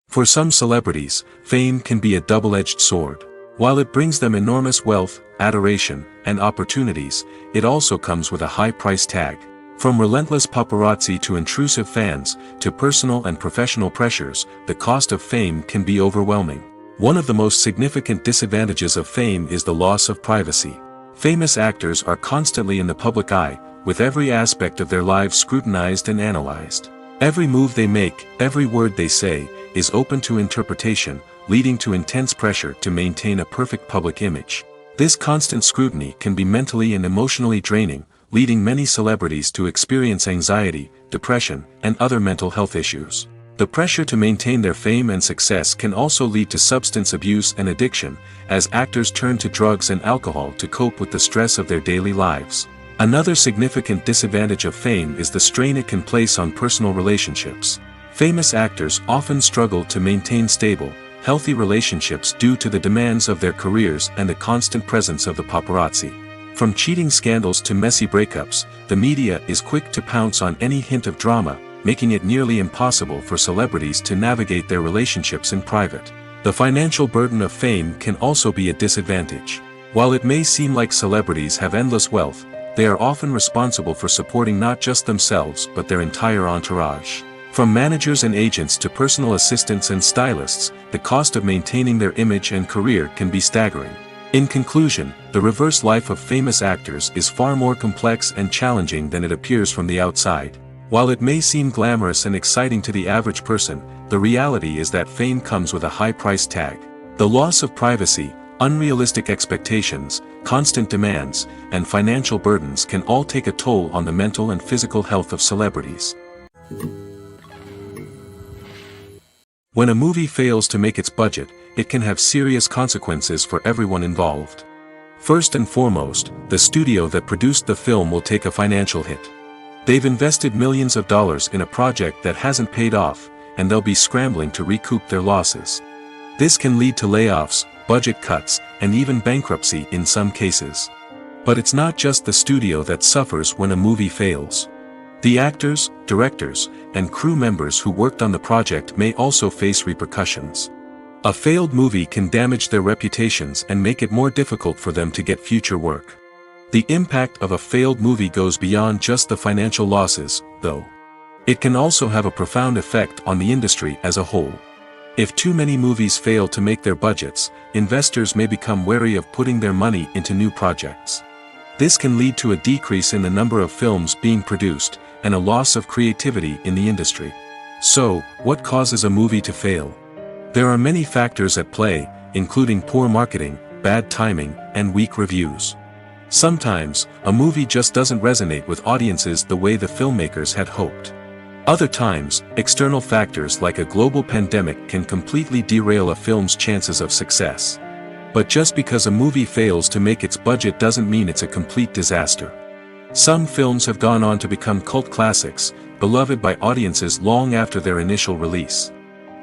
For some celebrities, fame can be a double-edged sword. While it brings them enormous wealth, adoration, and opportunities, it also comes with a high price tag. From relentless paparazzi to intrusive fans, to personal and professional pressures, the cost of fame can be overwhelming. One of the most significant disadvantages of fame is the loss of privacy. Famous actors are constantly in the public eye, with every aspect of their lives scrutinized and analyzed. Every move they make, every word they say, is open to interpretation, leading to intense pressure to maintain a perfect public image. This constant scrutiny can be mentally and emotionally draining, leading many celebrities to experience anxiety, depression, and other mental health issues. The pressure to maintain their fame and success can also lead to substance abuse and addiction, as actors turn to drugs and alcohol to cope with the stress of their daily lives. Another significant disadvantage of fame is the strain it can place on personal relationships. Famous actors often struggle to maintain stable, healthy relationships due to the demands of their careers and the constant presence of the paparazzi. From cheating scandals to messy breakups, the media is quick to pounce on any hint of drama, making it nearly impossible for celebrities to navigate their relationships in private. The financial burden of fame can also be a disadvantage. While it may seem like celebrities have endless wealth, they are often responsible for supporting not just themselves but their entire entourage. From managers and agents to personal assistants and stylists, the cost of maintaining their image and career can be staggering. In conclusion, the reverse life of famous actors is far more complex and challenging than it appears from the outside. While it may seem glamorous and exciting to the average person, the reality is that fame comes with a high price tag. The loss of privacy, unrealistic expectations, constant demands, and financial burdens can all take a toll on the mental and physical health of celebrities. When a movie fails to make its budget, it can have serious consequences for everyone involved. First and foremost, the studio that produced the film will take a financial hit. They've invested millions of dollars in a project that hasn't paid off, and they'll be scrambling to recoup their losses. This can lead to layoffs, budget cuts, and even bankruptcy in some cases. But it's not just the studio that suffers when a movie fails. The actors, directors, and crew members who worked on the project may also face repercussions. A failed movie can damage their reputations and make it more difficult for them to get future work. The impact of a failed movie goes beyond just the financial losses, though. It can also have a profound effect on the industry as a whole. If too many movies fail to make their budgets, investors may become wary of putting their money into new projects. This can lead to a decrease in the number of films being produced, and a loss of creativity in the industry. So, what causes a movie to fail? There are many factors at play, including poor marketing, bad timing, and weak reviews. Sometimes, a movie just doesn't resonate with audiences the way the filmmakers had hoped. Other times, external factors like a global pandemic can completely derail a film's chances of success. But just because a movie fails to make its budget doesn't mean it's a complete disaster. Some films have gone on to become cult classics, beloved by audiences long after their initial release.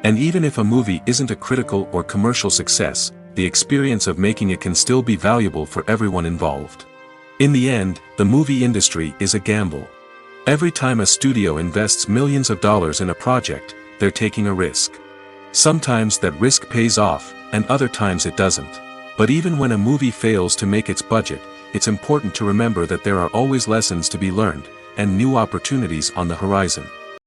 And even if a movie isn't a critical or commercial success, the experience of making it can still be valuable for everyone involved. In the end, the movie industry is a gamble. Every time a studio invests millions of dollars in a project, they're taking a risk. Sometimes that risk pays off, and other times it doesn't. But even when a movie fails to make its budget, it's important to remember that there are always lessons to be learned, and new opportunities on the horizon.